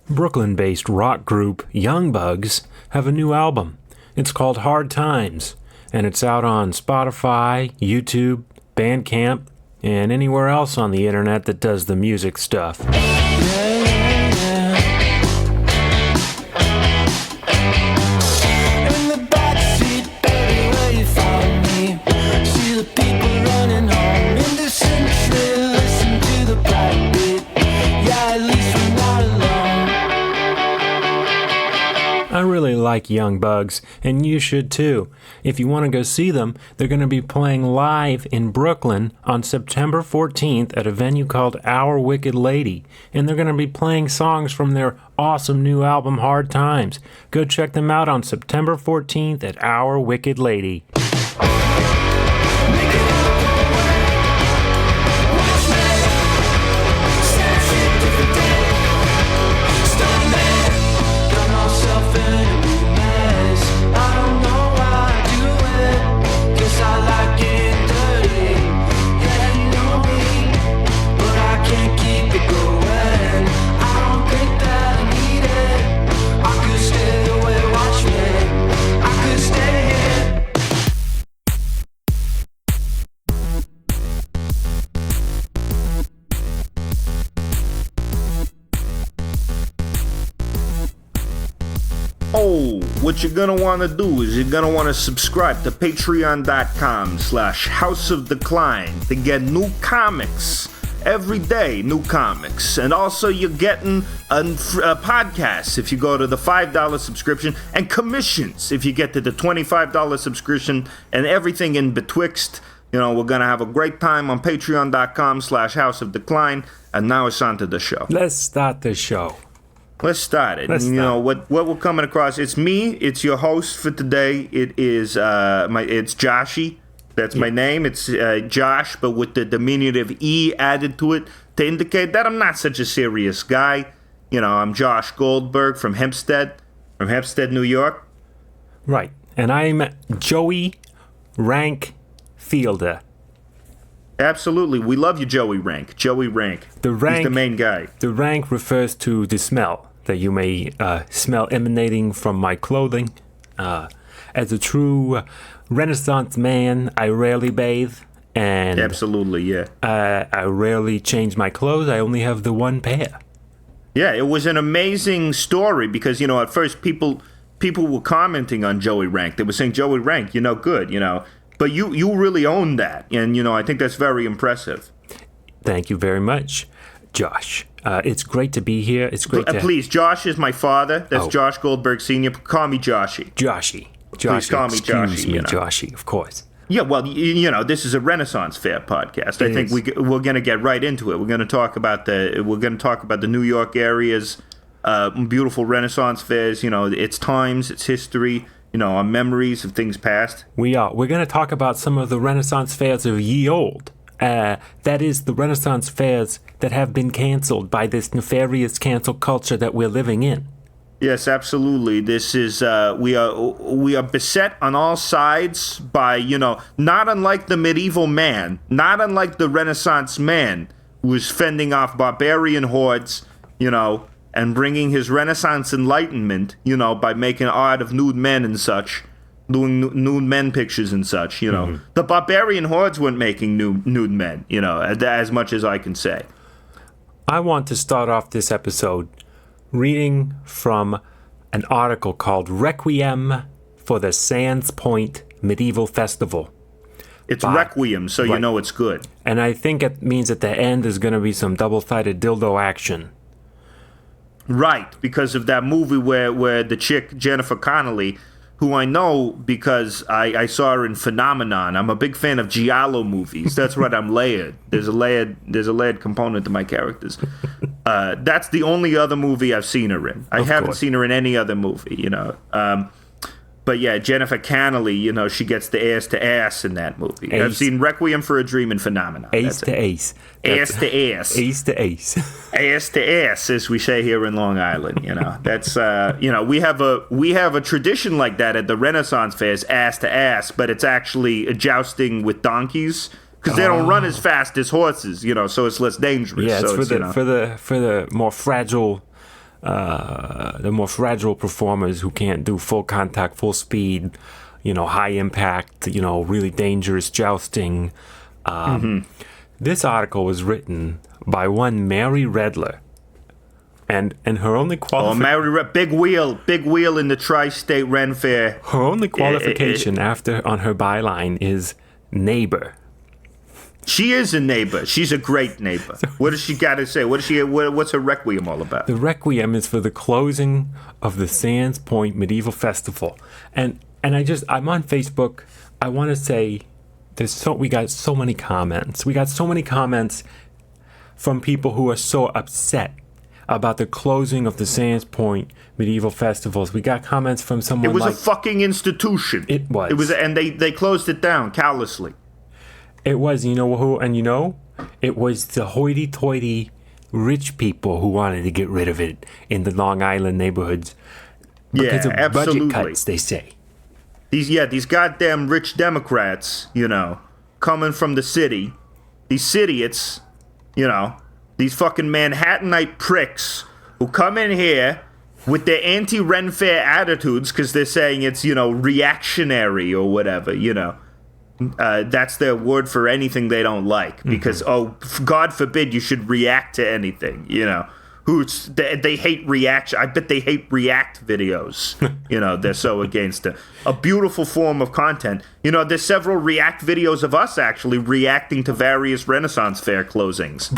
Brooklyn-based rock group Young Bugs have a new album. It's called Hard Times, and it's out on Spotify, YouTube, Bandcamp, and anywhere else on the internet that does the music stuff. I really like Young Bugs, and you should too. If you want to go see them, they're going to be playing live in Brooklyn on September 14th at a venue called Our Wicked Lady, and they're going to be playing songs from their awesome new album, Hard Times. Go check them out on September 14th at Our Wicked Lady. Oh, what you're gonna want to do is you're gonna want to subscribe to patreon.com/House of Decline to get new comics every day, new comics. And also you're getting a podcast if you go to the $5 subscription, and commissions if you get to the $25 subscription, and everything in betwixt. You know, we're gonna have a great time on patreon.com/House of Decline. And now it's on to the show. Let's start the show. Let's start it. You know what we're coming across. It's me. It's your host for today. It is it's Joshy. That's my name. It's Josh, but with the diminutive E added to it to indicate that I'm not such a serious guy. You know, I'm Josh Goldberg from Hempstead, New York. Right, and I'm Joey Rank Fielder. Absolutely, we love you, Joey Rank. Joey Rank. He's the main guy. The rank refers to the smell that you may smell emanating from my clothing. As a true Renaissance man, I rarely bathe, and absolutely, yeah. I rarely change my clothes. I only have the one pair. Yeah, it was an amazing story because, you know, at first people were commenting on Joey Rank. They were saying, Joey Rank, you're no good, you know. But you really own that, and, you know, I think that's very impressive. Thank you very much, Josh. It's great to be here. It's great to... Please, Josh is my father. That's Josh Goldberg Sr. Call me Joshy. Joshy. Please call me Joshy. Excuse me, Joshy, of course. Yeah, well, you know, this is a Renaissance Fair podcast. I think we're going to get right into it. We're going to talk about the New York area's beautiful Renaissance fairs, you know, its times, its history, you know, our memories of things past. We are. We're going to talk about some of the Renaissance fairs of ye olde. That is, the Renaissance fairs that have been canceled by this nefarious cancel culture that we're living in. Yes, absolutely. This is we are beset on all sides by, you know, not unlike the medieval man, not unlike the Renaissance man who was fending off barbarian hordes, you know, and bringing his Renaissance enlightenment, you know, by making art of nude men and such, doing nude men pictures and such, you know. Mm-hmm. The barbarian hordes weren't making nude men, you know, as much as I can say. I want to start off this episode reading from an article called Requiem for the Sands Point Medieval Festival. It's Requiem, so you know it's good. And I think it means at the end there's going to be some double-sided dildo action. Right, because of that movie where the chick, Jennifer Connelly, who I know because I saw her in Phenomenon. I'm a big fan of giallo movies. That's right, I'm layered. There's a layered component to my characters. That's the only other movie I've seen her in. I haven't seen her in any other movie, you know. But yeah, Jennifer Connelly, you know, she gets the ass to ass in that movie. Ace. I've seen Requiem for a Dream and Phenomenon. Ace to ace. Ass to ass. Ace to ace. Ass to ass, as we say here in Long Island, you know. That's, you know, we have a tradition like that at the Renaissance fairs, ass to ass, but it's actually a jousting with donkeys. Because they don't run as fast as horses, you know, so it's less dangerous. Yeah, it's so for the more fragile the more fragile performers who can't do full contact, full speed, high impact, really dangerous jousting. This article was written by one Mary Redler, and her only qualification. Big wheel in the tri-state Ren Fair. Her only qualification on her byline is neighbor. She is a neighbor. She's a great neighbor. What does she got to say? What's her Requiem all about? The Requiem is for the closing of the Sands Point Medieval Festival, and I'm on Facebook. I want to say we got so many comments. We got so many comments from people who are so upset about the closing of the Sands Point Medieval Festivals. We got comments from someone. It was a fucking institution. It was. It was, and they closed it down callously. It was, it was the hoity-toity rich people who wanted to get rid of it in the Long Island neighborhoods because of budget cuts, they say. These goddamn rich Democrats, coming from the city, these idiots, these fucking Manhattanite pricks who come in here with their anti-Ren Fair attitudes because they're saying it's, reactionary or whatever, That's their word for anything they don't like because, God forbid you should react to anything, They hate reaction. I bet they hate React videos. They're so against it. A beautiful form of content. There's several React videos of us actually reacting to various Renaissance Fair closings.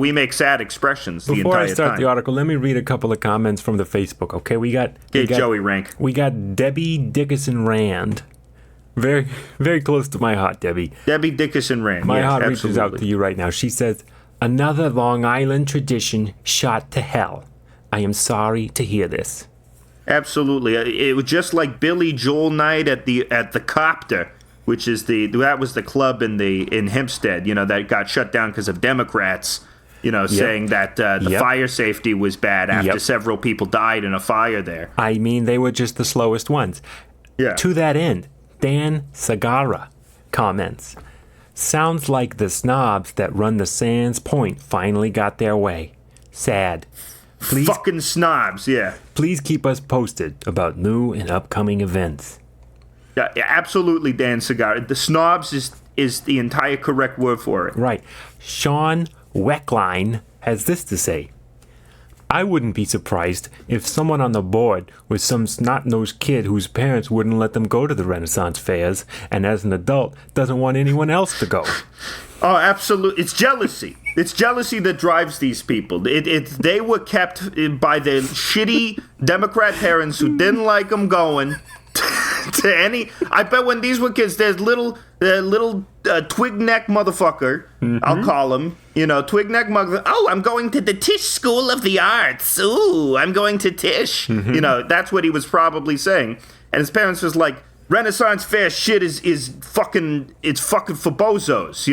We make sad expressions the entire time. Before I start the article, let me read a couple of comments from the Facebook, okay? We got Joey rank. We got Debbie Dickerson Rand. Very, very close to my heart, Debbie. Debbie Dickerson Rand. My heart reaches out to you right now. She says, "Another Long Island tradition shot to hell. I am sorry to hear this." Absolutely. It was just like Billy Joel night at the Copter, which is that was the club in Hempstead, that got shut down because of Democrats, saying that the fire safety was bad after several people died in a fire there. I mean, they were just the slowest ones. Yeah. To that end, Dan Sagara comments, "Sounds like the snobs that run the Sands Point finally got their way. Sad. Please, fucking snobs, yeah. Please keep us posted about new and upcoming events." Yeah, absolutely, Dan Sagara. The snobs is the entire correct word for it. Right. Sean Weckline has this to say. "I wouldn't be surprised if someone on the board was some snot-nosed kid whose parents wouldn't let them go to the Renaissance fairs, and as an adult doesn't want anyone else to go." Oh, absolutely. It's jealousy. It's jealousy that drives these people. They were kept by their shitty Democrat parents who didn't like them going to any. I bet when these were kids, there's little twig neck motherfucker. I'll call him. Twig neck motherfucker. "Oh, I'm going to the Tisch School of the Arts. Ooh, I'm going to Tisch." That's what he was probably saying. And his parents was like, "Renaissance Fair shit is fucking. It's fucking for bozos.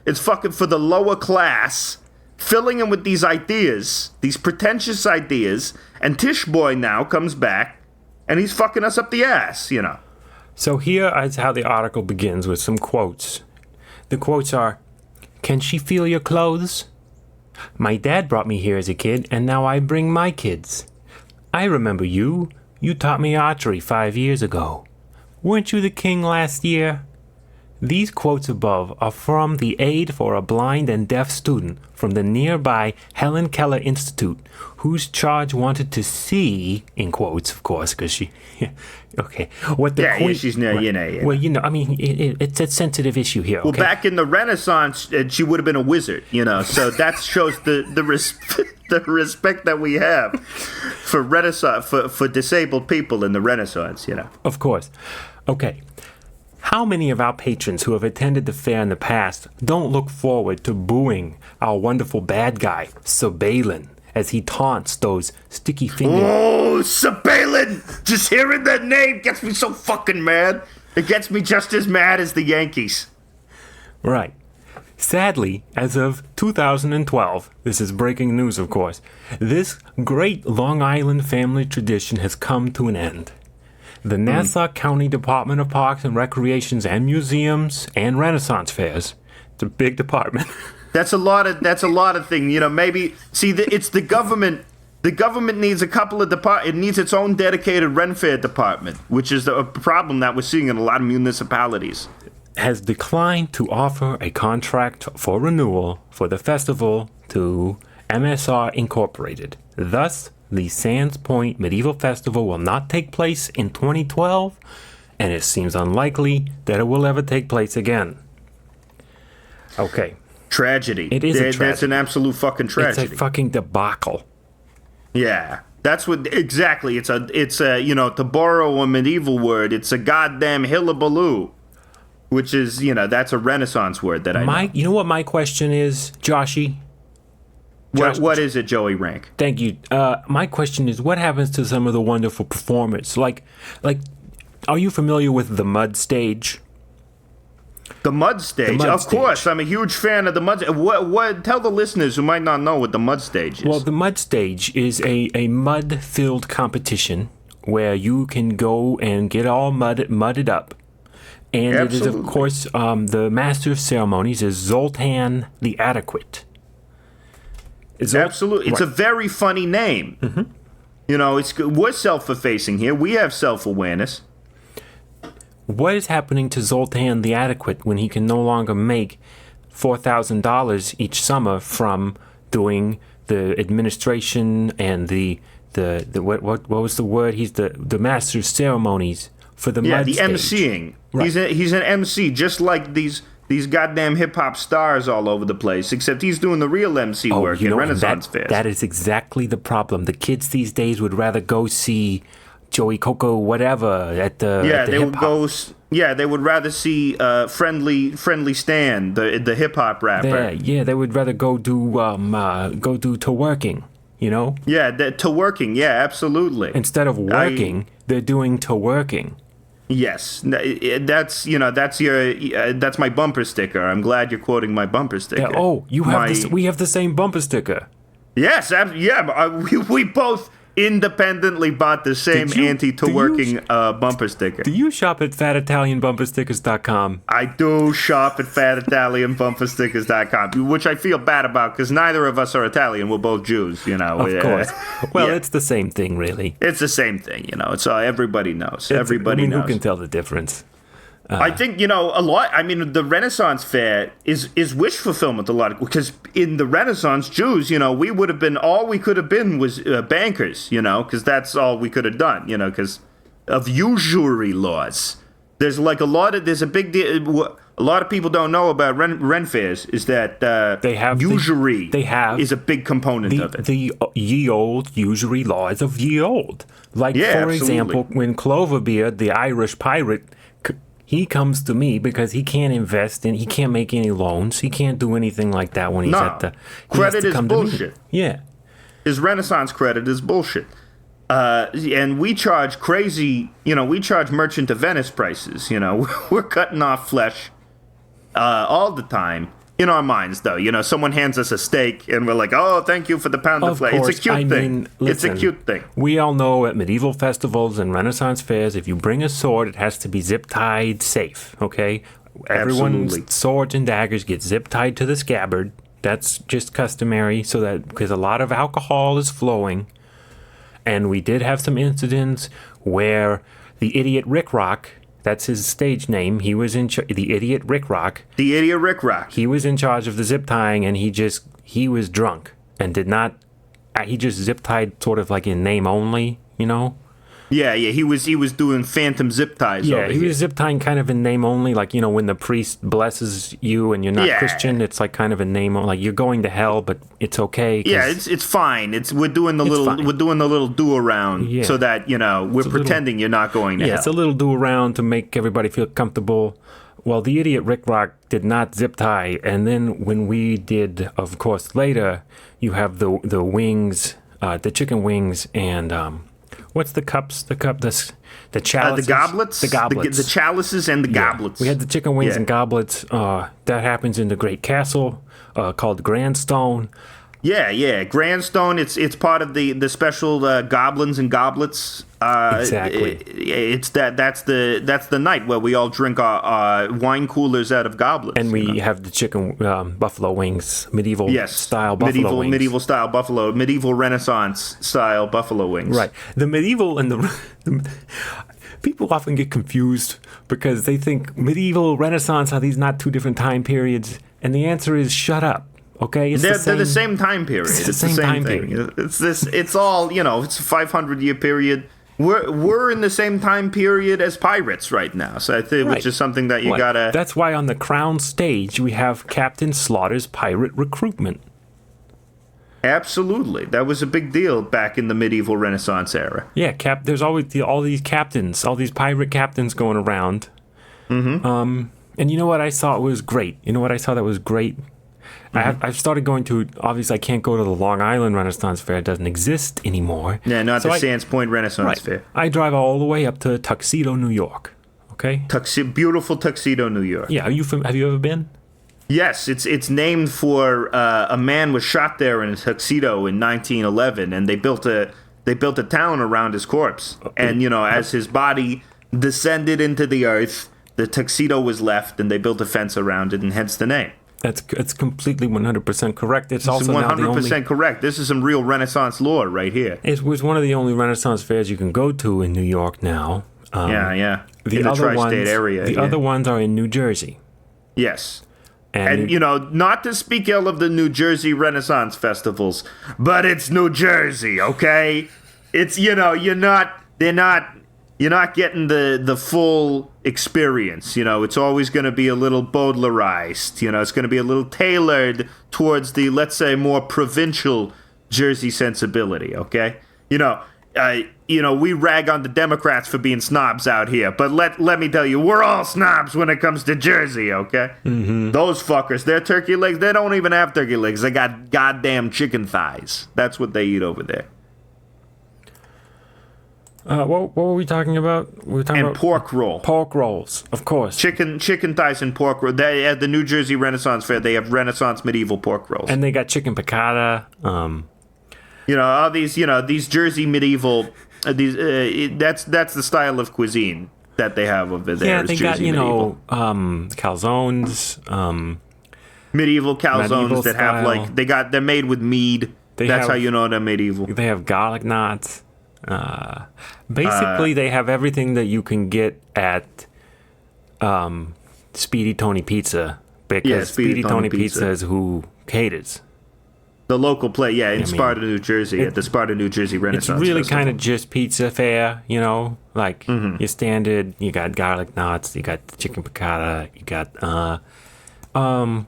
It's fucking for the lower class." Filling him with these ideas, these pretentious ideas, and Tisch Boy now comes back. And he's fucking us up the ass, So here is how the article begins with some quotes. The quotes are, "Can she feel your clothes? My dad brought me here as a kid, and now I bring my kids. I remember you. You taught me archery 5 years ago. Weren't you the king last year?" These quotes above are from the Aid for a Blind and Deaf Student from the nearby Helen Keller Institute, whose charge wanted to see, in quotes, of course, because she, okay, what the queen... she's near, right. Well, it's a sensitive issue here, okay? Well, back in the Renaissance, she would have been a wizard, so that shows the respect that we have for Renaissance, for disabled people in the Renaissance, Of course. Okay. How many of our patrons who have attended the fair in the past don't look forward to booing our wonderful bad guy, Sir Balin, as he taunts those sticky fingers? Oh, Sir Balin! Just hearing that name gets me so fucking mad. It gets me just as mad as the Yankees. Right. Sadly, as of 2012, this is breaking news, of course, this great Long Island family tradition has come to an end. The Nassau County Department of Parks and Recreations and Museums and Renaissance Fairs. It's a big department. That's a lot of things. Maybe it's the government The government needs a couple of it needs its own dedicated Ren Fair department, which is a problem that we're seeing in a lot of municipalities. Has declined to offer a contract for renewal for the festival to MSR Incorporated. Thus, the Sands Point Medieval Festival will not take place in 2012, and it seems unlikely that it will ever take place again. Okay. Tragedy. It is a tragedy. That's an absolute fucking tragedy. It's a fucking debacle. Yeah. That's what exactly. It's a to borrow a medieval word, it's a goddamn hillabaloo. Which is, that's a Renaissance word that I know. You know what my question is, Joshy? What is it, Joey Rank? Thank you. My question is, what happens to some of the wonderful performers? Like, are you familiar with the Mud Stage? The Mud Stage? Of course, I'm a huge fan of the Mud Stage. What? Tell the listeners who might not know what the Mud Stage is. Well, the Mud Stage is a mud-filled competition where you can go and get all mudded up. And Absolutely. It is, of course, the master of ceremonies is Zoltan the Adequate. Absolutely. It's a very funny name. Mm-hmm. We're self-effacing here. We have self-awareness. What is happening to Zoltan the Adequate when he can no longer make $4,000 each summer from doing the administration and the what was the word? He's the master of ceremonies for the Mud Stage. MCing. Right. He's an MC, just like these goddamn hip hop stars all over the place. Except he's doing the real MC work in Renaissance fairs. That is exactly the problem. The kids these days would rather go see Joey Coco whatever at the they would rather see friendly Stan, the hip hop rapper. They would rather go do twerking. Yeah, twerking. Yeah, absolutely. Instead of working, they're doing twerking. Yes, that's my bumper sticker. I'm glad you're quoting my bumper sticker. We have the same bumper sticker. Yes, we both independently bought the same anti-twerking bumper sticker. Do you shop at FatItalianBumperStickers.com? I do shop at FatItalianBumperStickers.com, which I feel bad about because neither of us are Italian. We're both Jews, Of course. Well, it's the same thing, really. It's the same thing, It's everybody knows. Everybody knows. Who can tell the difference? I think, a lot. I mean, the Renaissance Fair is wish fulfillment a lot because in the Renaissance, Jews, we would have been, all we could have been was bankers, because that's all we could have done, because of usury laws. There's there's a big deal. A lot of people don't know about Ren fairs is that usury is a big component of it. The ye old usury laws of ye old. Like, for example, when Cloverbeard, the Irish pirate, he comes to me because he can't invest he can't make any loans. He can't do anything like that when he's at the... Credit is bullshit. Yeah. His Renaissance credit is bullshit. And we charge crazy, we charge Merchant of Venice prices, We're cutting off flesh all the time. In our minds, though, someone hands us a steak and we're like, oh, thank you for the pound of flesh. It's a cute thing. It's a cute thing. We all know at medieval festivals and Renaissance fairs, if you bring a sword, it has to be zip-tied safe, okay? Everyone's swords and daggers get zip-tied to the scabbard. That's just customary because a lot of alcohol is flowing. And we did have some incidents where the idiot Rick Rock... That's his stage name. He was the idiot Rick Rock. The idiot Rick Rock. He was in charge of the zip tying, and he was drunk and did not. He just zip tied sort of like in name only, Yeah. He was doing phantom zip ties. Yeah, he was zip tying kind of in name only, like when the priest blesses you and you're not Christian, it's like kind of a name only, like you're going to hell, but it's okay. Yeah, it's fine. We're doing the little do around so that we're pretending you're not going to hell. Yeah, it's a little do around to make everybody feel comfortable. Well, the idiot Rick Rock did not zip tie, and then when we did, of course, later, you have the wings, the chicken wings, and what's the cups? The chalices? The goblets? The goblets. The chalices and the goblets. We had the chicken wings and goblets. That happens in the Great Castle called the Grandstone. Yeah. Grandstone. It's part of the special goblins and goblets. Exactly. It's that's the night where we all drink our wine coolers out of goblets. And we have the chicken buffalo wings, medieval style buffalo wings. Medieval style buffalo, medieval Renaissance style buffalo wings. Right. The medieval and the people often get confused because they think medieval, Renaissance, are these not two different time periods? And the answer is shut up. Okay, they're the same time period. It's the same time thing. period. It's all, it's a 500-year period. We're in the same time period as pirates right now, so I think, which is something that you gotta. That's why on the Crown stage we have Captain Slaughter's pirate recruitment. Absolutely, that was a big deal back in the medieval Renaissance era. Yeah, there's always all these captains, all these pirate captains going around. Mm-hmm. And you know what I saw was great. You know what I saw that was great. I've started going to, obviously I can't go to the Long Island Renaissance Fair. It doesn't exist anymore. Yeah, not the Sands Point Renaissance Fair. I drive all the way up to Tuxedo, New York. Okay? Beautiful Tuxedo, New York. Yeah, have you ever been? Yes, it's named for a man was shot there in a tuxedo in 1911, and they built a town around his corpse. And, as his body descended into the earth, the tuxedo was left, and they built a fence around it, and hence the name. It's completely 100% correct. It's also 100% correct. This is some real Renaissance lore right here. It was one of the only Renaissance fairs you can go to in New York now. Yeah. The in the other tri-state area. The other ones are in New Jersey. Yes. And not to speak ill of the New Jersey Renaissance festivals, but it's New Jersey, okay? It's, you're not getting the full experience. It's always going to be a little Baudelarized. It's going to be a little tailored towards the, let's say, more provincial Jersey sensibility, okay? We rag on the Democrats for being snobs out here, but let me tell you, we're all snobs when it comes to Jersey, okay? Mm-hmm. Those fuckers, their turkey legs, they don't even have turkey legs. They got goddamn chicken thighs. That's what they eat over there. What were we talking about? We were talking about pork roll. Pork rolls, of course. Chicken thighs and pork roll. They at the New Jersey Renaissance Fair, they have Renaissance medieval pork rolls. And they got chicken piccata. All these Jersey medieval. That's the style of cuisine that they have over there. Yeah, they got calzones. Medieval calzones that style. have they're made with mead. That's how you know they're medieval. They have garlic knots. Basically, they have everything that you can get at Speedy Tony Pizza, because Speedy Tony Pizza is who caters. The local place, in Sparta, New Jersey, at the Sparta, New Jersey Renaissance. It's really Festival. kind of just pizza fare, your standard. You got garlic knots, you got chicken piccata, you got all the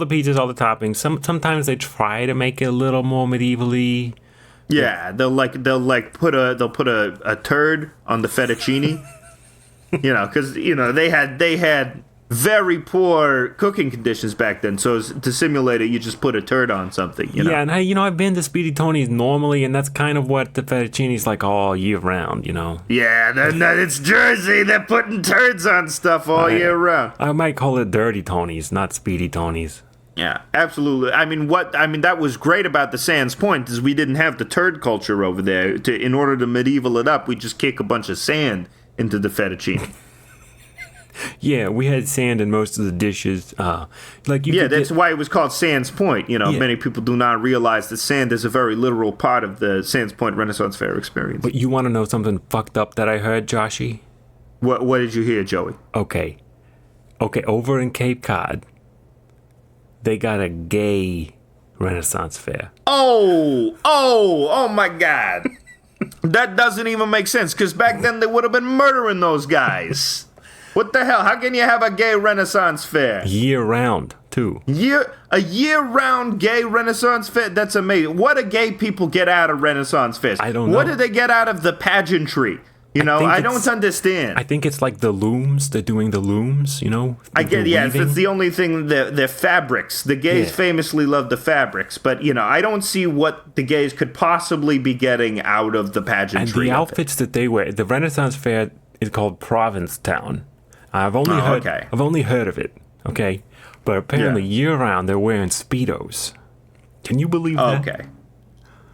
pizzas, all the toppings. Sometimes they try to make it a little more medievally. Yeah, they'll put a turd on the fettuccine, because they had very poor cooking conditions back then. So to simulate it, you just put a turd on something. Yeah, and I've been to Speedy Tony's normally, and that's kind of what the fettuccine's like all year round. Yeah, it's Jersey. They're putting turds on stuff all year round. I might call it Dirty Tony's, not Speedy Tony's. Yeah, absolutely. That was great about the Sands Point is we didn't have the turd culture over there. In order to medieval it up, we just kick a bunch of sand into the fettuccine. Yeah, we had sand in most of the dishes. That's why it was called Sands Point. Many people do not realize that sand is a very literal part of the Sands Point Renaissance Fair experience. But you want to know something fucked up that I heard, Joshy? What did you hear, Joey? Okay, over in Cape Cod, they got a gay Renaissance Fair. Oh my God. That doesn't even make sense, because back then they would have been murdering those guys. What the hell? How can you have a gay Renaissance Fair? Year round, too. A year-round gay Renaissance Fair? That's amazing. What do gay people get out of Renaissance fairs? I don't know. What do they get out of the pageantry? I don't understand. I think it's like the looms. They're doing the looms, I get, yes, that's the only thing. They're fabrics. The gays famously love the fabrics, but, I don't see what the gays could possibly be getting out of the pageantry. And the outfits that they wear, the Renaissance Fair is called Provincetown. I've only heard of it, okay? But apparently year-round they're wearing Speedos. Can you believe that? Okay.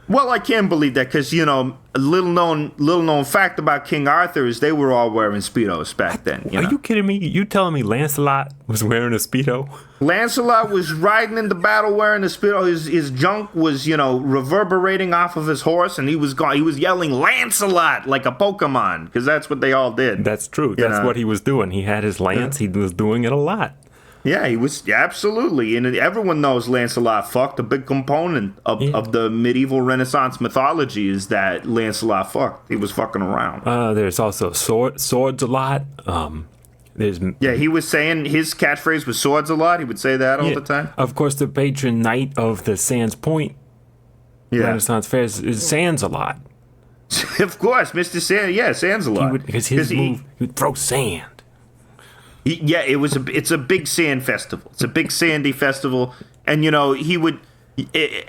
Well, I can believe that because, a little known fact about King Arthur is they were all wearing Speedos back then. Are you kidding me? You telling me Lancelot was wearing a Speedo? Lancelot was riding into battle wearing a Speedo. His junk was, reverberating off of his horse, and he was yelling Lancelot like a Pokemon because that's what they all did. That's true. That's what he was doing. He had his lance. He was doing it a lot. Yeah, he was absolutely, and everyone knows Lancelot fucked. A big component of the medieval Renaissance mythology is that Lancelot fucked. He was fucking around. There's also swords a lot. He was saying his catchphrase was swords a lot. He would say that all the time. Of course, the patron knight of the Sands Point Renaissance Fair is Sands a lot. Of course, Mr. Sand. Yeah, Sands a lot. Because his move, he would throw sand. It's a big sand festival. It's a big sandy festival, and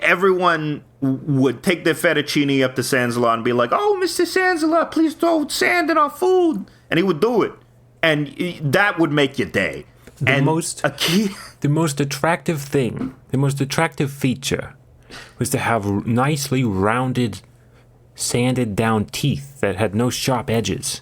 everyone would take their fettuccine up to Sansalot and be like, "Oh, Mr. Sansalot, please throw sand in our food," and he would do it, and that would make your day. The most attractive thing, the most attractive feature, was to have nicely rounded, sanded down teeth that had no sharp edges.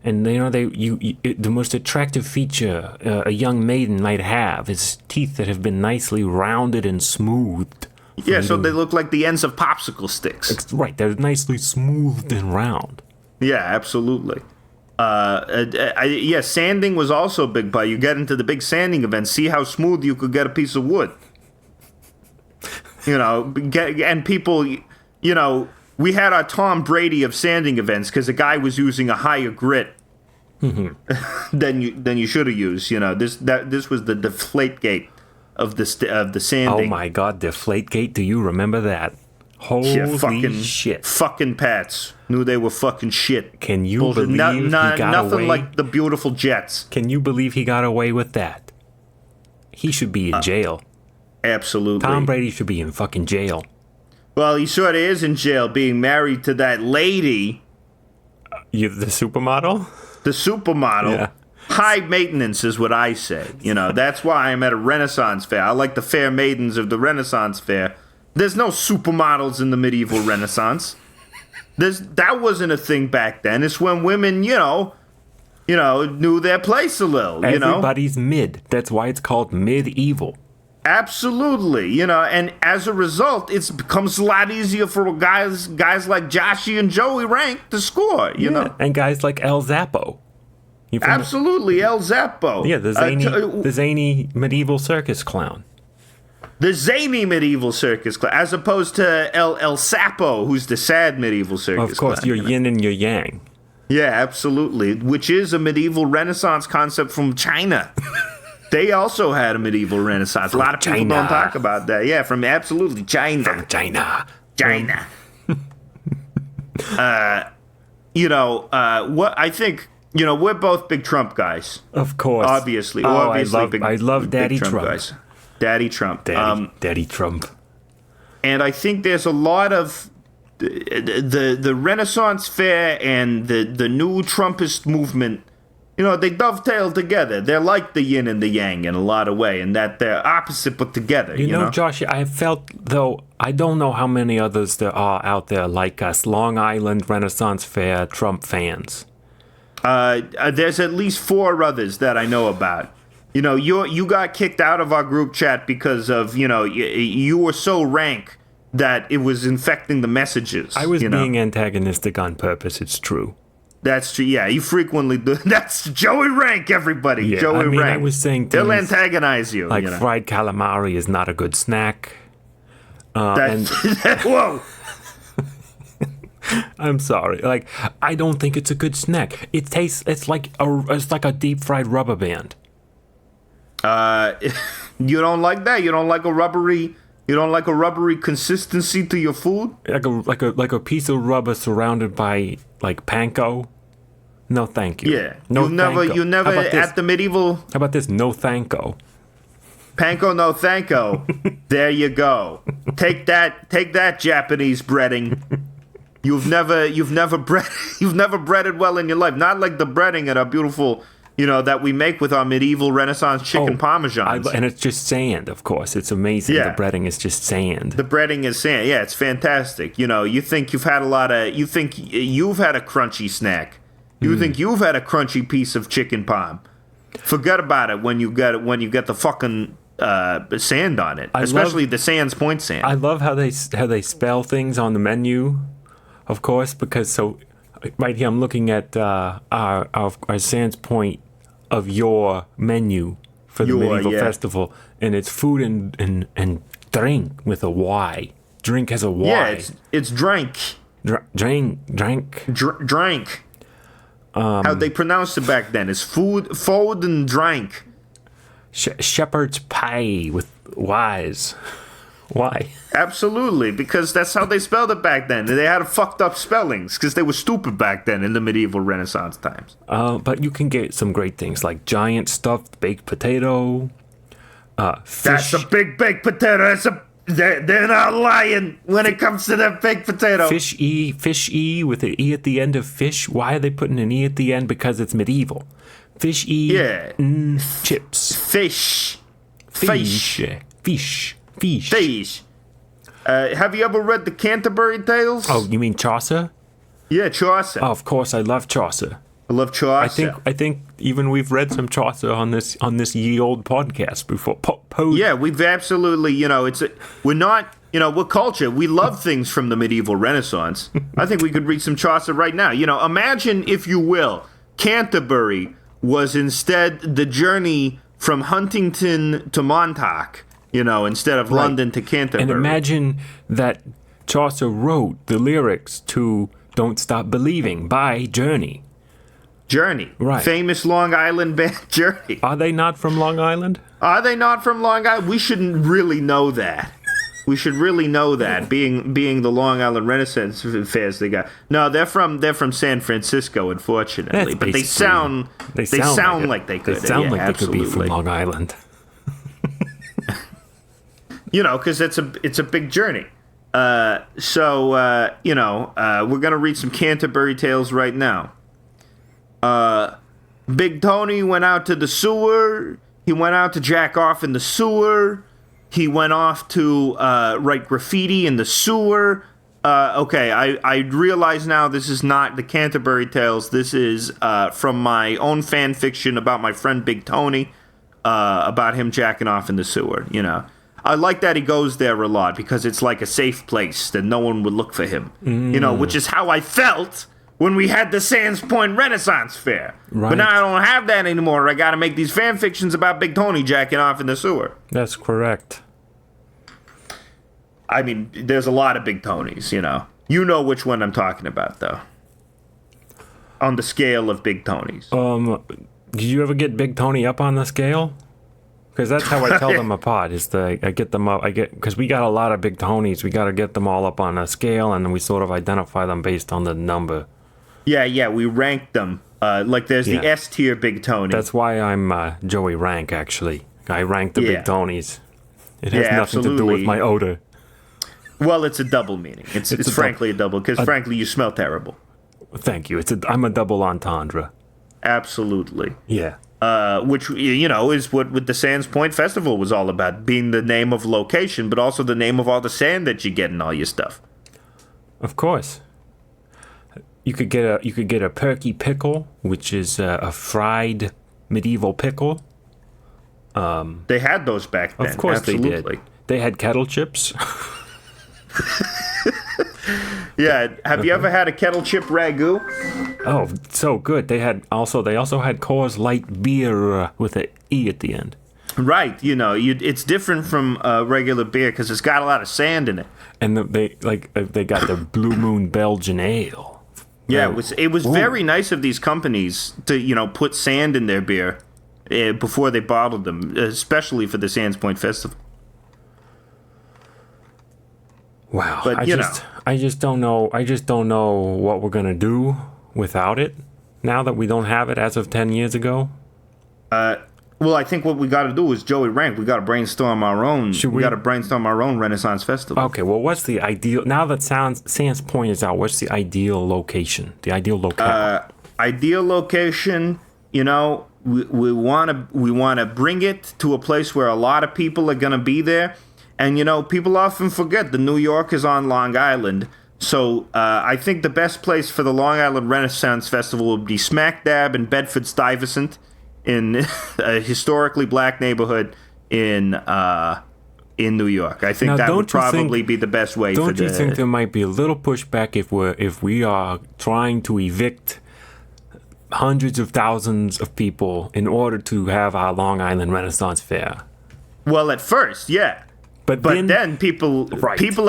And the most attractive feature a young maiden might have is teeth that have been nicely rounded and smoothed. Yeah, so they look like the ends of popsicle sticks. Right, they're nicely smoothed and round. Yeah, absolutely. Sanding was also a big part. You get into the big sanding events, see how smooth you could get a piece of wood. And people, we had our Tom Brady of sanding events because the guy was using a higher grit than you should have used. This was the Deflategate of the sanding. Oh my God, Deflategate! Do you remember that? Holy shit! Fucking Pats knew they were fucking shit. Can you believe he got nothing away? like the beautiful Jets. Can you believe he got away with that? He should be in jail. Absolutely. Tom Brady should be in fucking jail. Well, he sort of is in jail being married to that lady. The supermodel? The supermodel. Yeah. High maintenance is what I say. That's why I'm at a Renaissance fair. I like the fair maidens of the Renaissance fair. There's no supermodels in the medieval Renaissance. That wasn't a thing back then. It's when women, knew their place a little, Everybody's mid. That's why it's called medieval. Absolutely, and as a result, it becomes a lot easier for guys like Joshy and Joey rank to score, And guys like El Zappo. Absolutely, El Zappo. Yeah, the zany medieval circus clown. The zany medieval circus clown, as opposed to El Sapo, who's the sad medieval circus clown. Of course, your yin and your yang. Yeah, absolutely, which is a medieval Renaissance concept from China. They also had a medieval Renaissance. A lot of people don't talk about that. Yeah, from absolutely China. From China. What I think, we're both big Trump guys. Of course. Obviously. I love Daddy Trump. Guys. Daddy Trump. Daddy Trump. And I think there's a lot of the Renaissance fair and the new Trumpist movement. They dovetail together. They're like the yin and the yang in a lot of way, and that they're opposite but together. Josh, I felt, though, I don't know how many others there are out there like us, Long Island Renaissance Fair Trump fans. There's at least 4 others that I know about. You got kicked out of our group chat because of, you were so rank that it was infecting the messages. I was being antagonistic on purpose, it's true. That's true. Yeah, you frequently do. That's Joey Rank, everybody. Yeah, Joey Rank. I was saying they'll antagonize you. Like fried calamari is not a good snack. Whoa. I'm sorry. Like, I don't think it's a good snack. It tastes. It's like a deep fried rubber band. You don't like that. You don't like a rubbery. You don't like a rubbery consistency to your food. Like a piece of rubber surrounded by like panko. No, thank you. Yeah. You never at the medieval. How about this? No thanko. Panko no thanko. There you go. Take that Japanese breading. You've never breaded well in your life. Not like the breading at our beautiful that we make with our medieval Renaissance chicken parmesans. And it's just sand, of course. It's amazing. Yeah. The breading is just sand. The breading is sand. Yeah, it's fantastic. You think you've had you think you've had a crunchy snack. You think you've had a crunchy piece of chicken parm. Forget about it when you get the fucking sand on it, especially the Sands Point sand. I love how they spell things on the menu, of course, because right here I'm looking at our Sands Point of your menu for the medieval festival, and it's food and drink with a Y. Drink has a Y. Yeah, it's drink. Drink. How they pronounced it back then is food and drink. Shepherd's pie with Y's. Why? Absolutely, because that's how they spelled it back then. They had fucked up spellings because they were stupid back then in the medieval Renaissance times. But you can get some great things like giant stuffed baked potato. Fish. That's a big baked potato. They're not lying when it comes to that baked potato. Fish E with an E at the end of fish. Why are they putting an E at the end? Because it's medieval. Fish E. Yeah. Chips. Fish. Have you ever read the Canterbury Tales? Oh, you mean Chaucer? Yeah, Chaucer. Oh, of course, I love Chaucer. I love Chaucer. I think even we've read some Chaucer on this ye old podcast before. Yeah, we've absolutely. We're culture. We love things from the medieval Renaissance. I think we could read some Chaucer right now. Imagine, if you will, Canterbury was instead the journey from Huntington to Montauk. Instead of London to Canterbury. And imagine that Chaucer wrote the lyrics to "Don't Stop Believing" by Journey. Journey. Right. Famous Long Island band Journey. Are they not from Long Island? Are they not from Long Island? We shouldn't really know that. We should really know that, being the Long Island Renaissance fairs they got. No, they're from San Francisco, unfortunately. But they sound like they could. They sound like absolutely. They could be from Long Island. Because it's a big journey. We're gonna read some Canterbury Tales right now. Big Tony went out to the sewer. He went out to jack off in the sewer. He went off to write graffiti in the sewer. Okay, I realize now this is not the Canterbury Tales. This is from my own fan fiction about my friend Big Tony, about him jacking off in the sewer, I like that he goes there a lot because it's like a safe place that no one would look for him. Which is how I felt when we had the Sands Point Renaissance Fair. Right. But now I don't have that anymore. I got to make these fan fictions about Big Tony jacking off in the sewer. That's correct. I mean, there's a lot of Big Tonys, You know which one I'm talking about, though. On the scale of Big Tonys. Did you ever get Big Tony up on the scale? Because that's how I tell them apart. I get them up. Because we got a lot of Big Tonys. We got to get them all up on a scale, and we sort of identify them based on the number. Yeah. We rank them. There's the S tier Big Tony. That's why I'm Joey Rank. Actually, I rank the Big Tonys. It has nothing to do with my odor. Well, it's a double meaning. It's frankly a double because frankly you smell terrible. Thank you. I'm a double entendre. Absolutely. Yeah. Which, is what the Sands Point Festival was all about, being the name of location, but also the name of all the sand that you get in all your stuff. Of course. You could get a perky pickle, which is a fried medieval pickle. They had those back then. Of course Absolutely. They did. They had kettle chips. Yeah. Have you ever had a kettle chip ragu? Oh, so good. They also had Coors Light beer with an E at the end. Right. It's different from regular beer because it's got a lot of sand in it. And they got the Blue Moon Belgian Ale. Yeah, it was very nice of these companies to put sand in their beer before they bottled them, especially for the Sands Point Festival. Wow, but I just don't know what we're gonna do without it now that we don't have it as of 10 years ago. Well, I think what we got to do is Joey Rank. We got to brainstorm our own. We got to brainstorm our own Renaissance Festival. Okay, well, what's the ideal? Now that Sands Point is out, what's the ideal location? The ideal locale? Ideal location, we want to bring it to a place where a lot of people are gonna be there, and people often forget the New York is on Long Island. So I think the best place for the Long Island Renaissance Festival would be smack dab in Bedford-Stuyvesant, in a historically black neighborhood in New York. I think now, that would probably be the best way. Don't you think there might be a little pushback if we are trying to evict hundreds of thousands of people in order to have our Long Island Renaissance Fair? Well, at first, yeah. But then people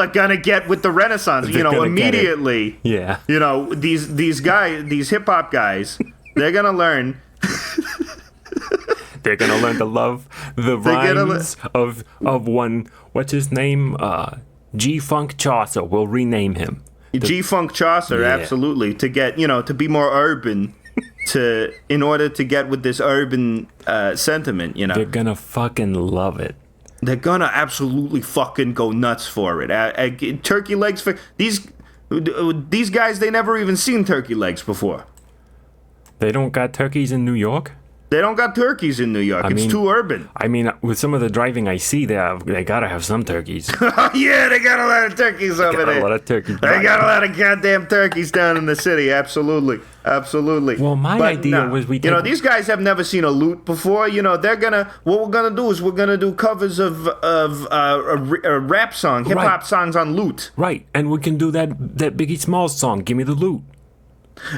are gonna get with the Renaissance, immediately. Yeah. These guys, these hip hop guys, they're gonna learn. They're gonna learn to love the rhymes of one. What's his name? G-Funk Chaucer. We'll rename him. G-Funk Chaucer, yeah. Absolutely. To get to be more urban, in order to get with this urban sentiment. They're gonna fucking love it. They're gonna absolutely fucking go nuts for it. Turkey legs for these guys. They never even seen turkey legs before. They don't got turkeys in New York? They don't got turkeys in New York. It's too urban. I mean, with some of the driving I see, they gotta have some turkeys. Yeah, they got a lot of turkeys over there. A lot of turkeys. They got a lot of goddamn turkeys down in the city. Absolutely. Well, my idea was these guys have never seen a lute before. What we're gonna do is we're gonna do covers of a rap song, hip hop songs on lute. Right, and we can do that Biggie Smalls song, "Give Me the Lute."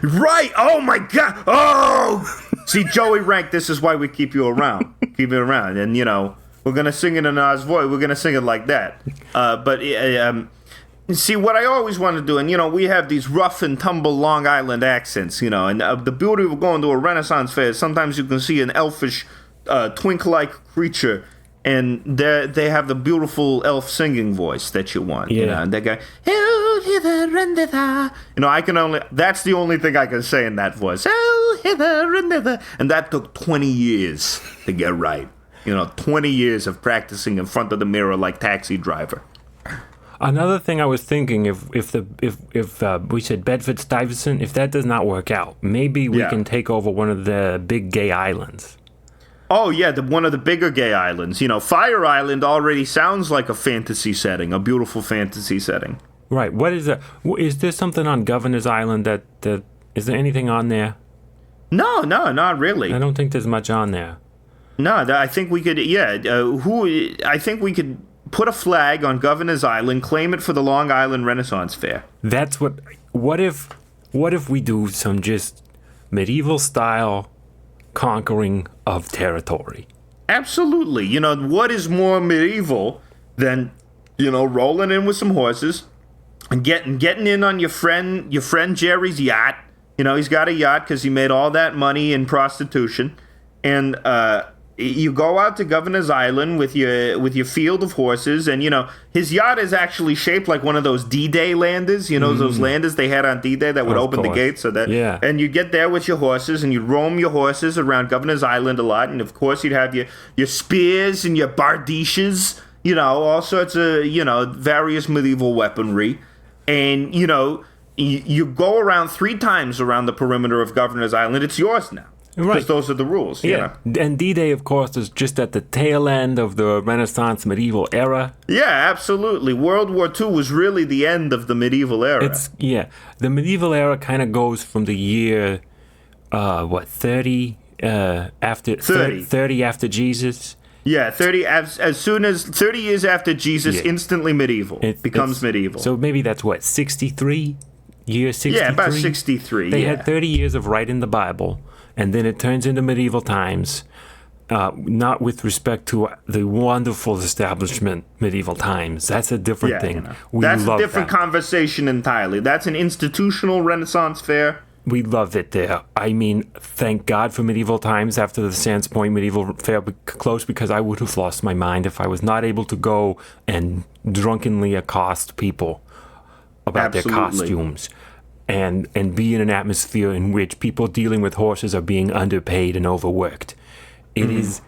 Right. Oh my God. Oh. See, Joey Rank, this is why we keep you around. Keep it around. And, we're going to sing it in Oz voice. We're going to sing it like that. See, what I always want to do, and, we have these rough and tumble Long Island accents, and the beauty of going to a Renaissance fair is sometimes you can see an elfish, twink-like creature, and they have the beautiful elf singing voice that you want. Yeah. And they go, that's the only thing I can say in that voice. And that took 20 years to get right. 20 years of practicing in front of the mirror like Taxi Driver. Another thing I was thinking, if we said Bedford-Stuyvesant, if that does not work out, maybe we can take over one of the big gay islands. Oh, yeah, one of the bigger gay islands. Fire Island already sounds like a fantasy setting, a beautiful fantasy setting. Right. What is that? Is there something on Governor's Island is there anything on there? No, not really. I don't think there's much on there. No, I think we could, I think we could put a flag on Governor's Island, claim it for the Long Island Renaissance Fair. That's what if we do some just medieval style conquering of territory? Absolutely. What is more medieval than, rolling in with some horses and getting in on your friend Jerry's yacht. He's got a yacht because he made all that money in prostitution. And you go out to Governor's Island with your field of horses, and his yacht is actually shaped like one of those D-Day landers. Those landers they had on D-Day that would open the gates, so that and you get there with your horses, and you roam your horses around Governor's Island a lot, and of course you'd have your spears and your bardishes, all sorts of various medieval weaponry, and you go around 3 times around the perimeter of Governor's Island. It's yours now. Right. Because those are the rules. Yeah. And D-Day, of course, is just at the tail end of the Renaissance medieval era. Yeah, absolutely. World War II was really the end of the medieval era. The medieval era kind of goes from the year, 30 after 30 after Jesus. Yeah, 30 as soon as 30 years after Jesus, instantly medieval. It becomes medieval. So maybe that's 63? Year 63? Yeah, about 63. They had 30 years of writing the Bible. And then it turns into medieval times, not with respect to the wonderful establishment medieval times. That's a different thing. That's a different conversation entirely. That's an institutional Renaissance fair. We love it there. I mean, thank God for medieval times after the Sands Point medieval fair closed, because I would have lost my mind if I was not able to go and drunkenly accost people about their costumes. And be in an atmosphere in which people dealing with horses are being underpaid and overworked. It is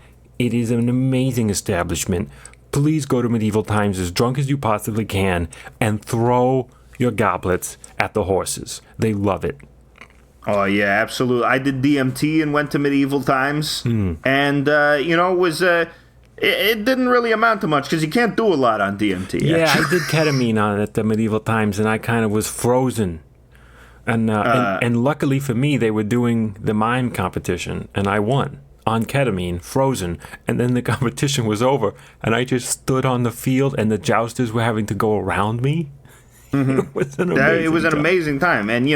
an amazing establishment. Please go to medieval times as drunk as you possibly can and throw your goblets at the horses. They love it. Oh yeah, absolutely. I did DMT and went to medieval times, and it was it didn't really amount to much because you can't do a lot on DMT. Yeah, actually. I did ketamine on it at the medieval times, and I kind of was frozen. And luckily for me, they were doing the mime competition, and I won on ketamine, frozen. And then the competition was over, and I just stood on the field, and the jousters were having to go around me. It was an amazing time, and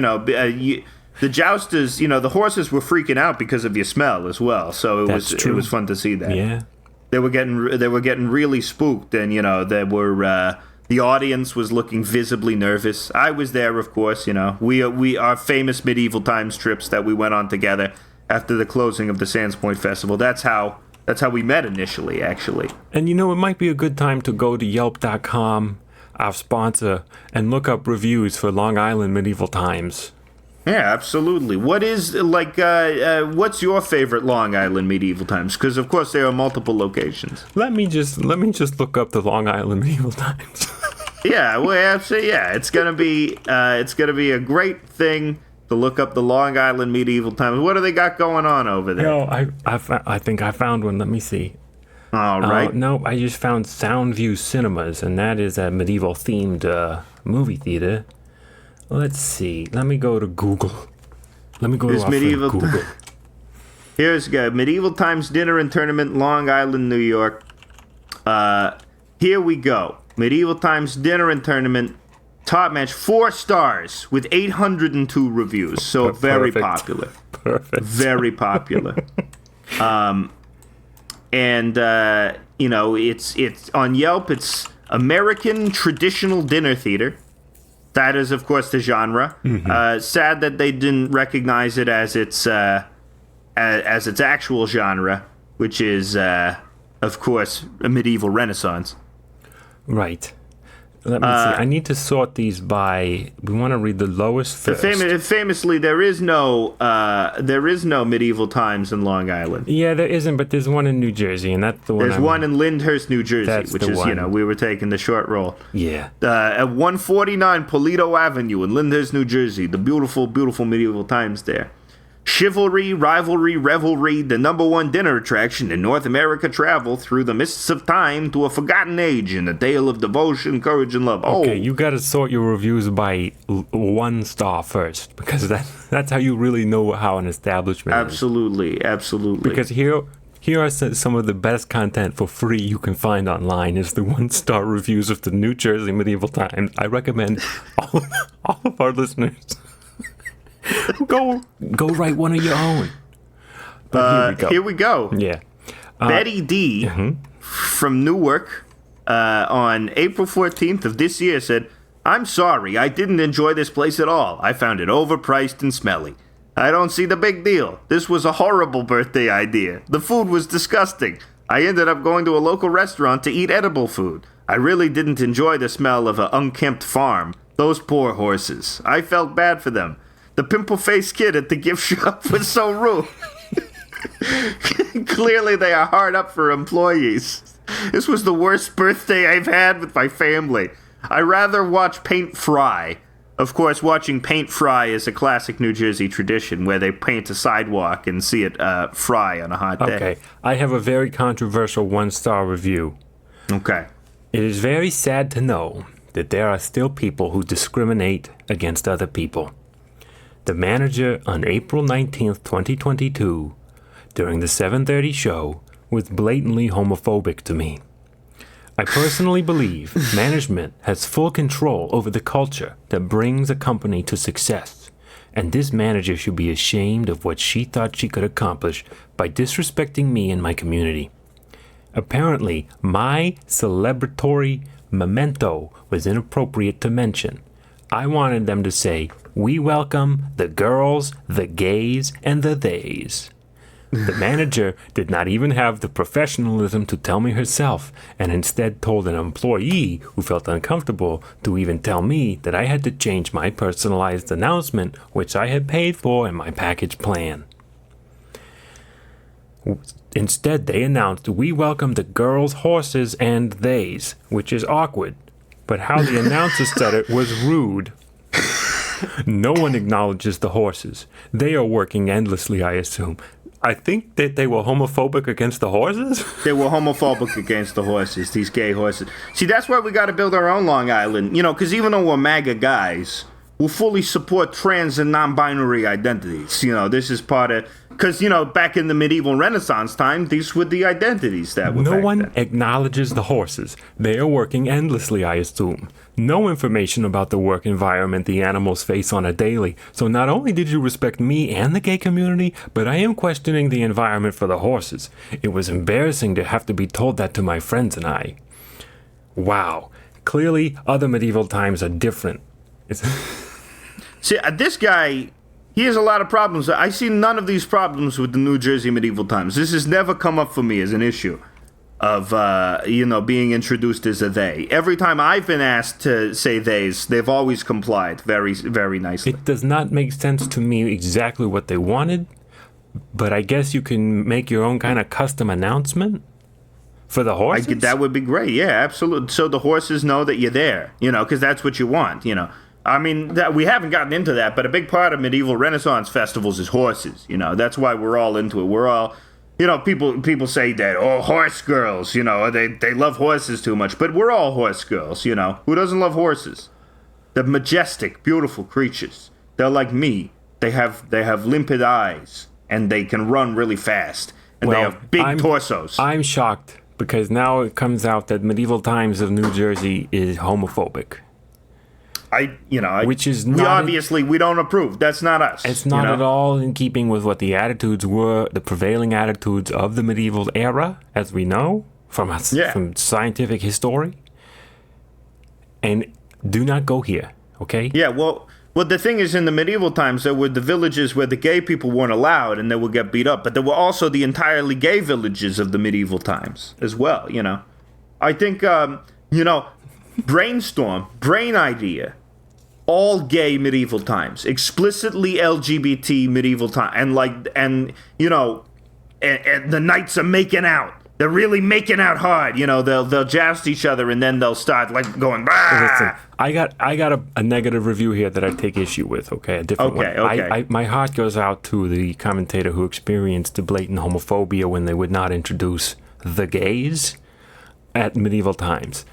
the jousters, the horses were freaking out because of your smell as well. So it was fun to see that. Yeah, they were getting really spooked, and the audience was looking visibly nervous. I was there, of course. We our famous medieval times trips that we went on together after the closing of the Sands Point Festival. That's how we met initially, actually. And it might be a good time to go to Yelp.com, our sponsor, and look up reviews for Long Island medieval times. Yeah, absolutely. What is what's your favorite Long Island medieval times? Because of course there are multiple locations. Let me just look up the Long Island medieval times. Yeah, well, it's gonna be a great thing to look up the Long Island medieval times. What do they got going on over there? I think I found one. Let me see. All right. No, I just found Soundview Cinemas, and that is a medieval themed movie theater. Let's see. Let me go to Google. Let me go to our friend Google. Here's Medieval Times Dinner and Tournament, Long Island, New York. Here we go. Medieval Times Dinner and Tournament, top match, 4 stars with 802 reviews. So very popular. Perfect. Very popular. It's on Yelp. It's American Traditional Dinner Theater. That is, of course, the genre. Mm-hmm. Sad that they didn't recognize it as its actual genre, which is, of course, a medieval Renaissance. Right. Let me see. I need to sort these by. We want to read the lowest first. Famously, there is no medieval times in Long Island. Yeah, there isn't, but there's one in New Jersey, and that's the one. There's one in Lyndhurst, New Jersey, which is one. We were taking the short roll. Yeah. At 149 Polito Avenue in Lyndhurst, New Jersey, the beautiful, beautiful medieval times there. Chivalry, rivalry, revelry, the #1 dinner attraction in North America travel through the mists of time to a forgotten age in a tale of devotion, courage, and love. Okay, you gotta sort your reviews by 1 star first, because that's how you really know how an establishment is. Absolutely. Because here are some of the best content for free you can find online is the 1-star reviews of the New Jersey Medieval Times. I recommend all of our listeners go write one of your own. But here we go. Yeah. Betty D from Newark on April 14th of this year said, "I'm sorry, I didn't enjoy this place at all. I found it overpriced and smelly. I don't see the big deal. This was a horrible birthday idea. The food was disgusting. I ended up going to a local restaurant to eat edible food. I really didn't enjoy the smell of an unkempt farm. Those poor horses. I felt bad for them. The pimple-faced kid at the gift shop was so rude. Clearly they are hard up for employees. This was the worst birthday I've had with my family. I rather watch paint fry." Of course, watching paint fry is a classic New Jersey tradition where they paint a sidewalk and see it fry on a hot day. Okay, I have a very controversial 1-star review. Okay. It is very sad to know that there are still people who discriminate against other people. The manager on April 19th, 2022, during the 7:30 show, was blatantly homophobic to me. I personally believe management has full control over the culture that brings a company to success, and this manager should be ashamed of what she thought she could accomplish by disrespecting me and my community. Apparently, my celebratory memento was inappropriate to mention. I wanted them to say, "We welcome the girls, the gays, and the theys." The manager did not even have the professionalism to tell me herself, and instead told an employee who felt uncomfortable to even tell me that I had to change my personalized announcement, which I had paid for in my package plan. Instead, they announced, "We welcome the girls, horses, and theys," which is awkward. But how the announcer said it was rude. No one acknowledges the horses. They are working endlessly, I assume. I think that they were homophobic against the horses? They were homophobic against the horses, these gay horses. See, that's why we got to build our own Long Island. You know, because even though we're MAGA guys, we'll fully support trans and non-binary identities. You know, this is part of... Because, you know, back in the medieval Renaissance time, these were the identities that were No back one then. acknowledges the horses. They are working endlessly, I assume. No information about the work environment the animals face on a daily. So not only did you respect me and the gay community, but I am questioning the environment for the horses. It was embarrassing to have to be told that to my friends and I. Wow. Clearly, other medieval times are different. See, this guy... He has a lot of problems. I see none of these problems with the New Jersey medieval times. This has never come up for me as an issue of, being introduced as a they. Every time I've been asked to say theys, they've always complied very, very nicely. It does not make sense to me exactly what they wanted, but I guess you can make your own kind of custom announcement for the horses? That would be great. Yeah, absolutely. So the horses know that you're there, because that's what you want, I mean, we haven't gotten into that, but a big part of medieval Renaissance festivals is horses. That's why we're all into it. We're all, people say that, horse girls, they love horses too much. But we're all horse girls, Who doesn't love horses? They're majestic, beautiful creatures. They're like me. They have limpid eyes, and they can run really fast. And they have big torsos. I'm shocked, because now it comes out that medieval times of New Jersey is homophobic. Which is not... we don't approve. That's not us. It's not at all in keeping with what the attitudes were, the prevailing attitudes of the medieval era, as we know from scientific history. And do not go here, okay? Yeah, well, the thing is, in the medieval times, there were the villages where the gay people weren't allowed and they would get beat up. But there were also the entirely gay villages of the medieval times as well, I think, brainstorm, brain idea. All gay medieval times, explicitly LGBT medieval time, and the knights are making out. They're really making out hard. They'll joust each other and then they'll start going. Bah! Listen, I got a negative review here that I take issue with. Okay, a different one. Okay. My heart goes out to the commentator who experienced the blatant homophobia when they would not introduce the gays at medieval times.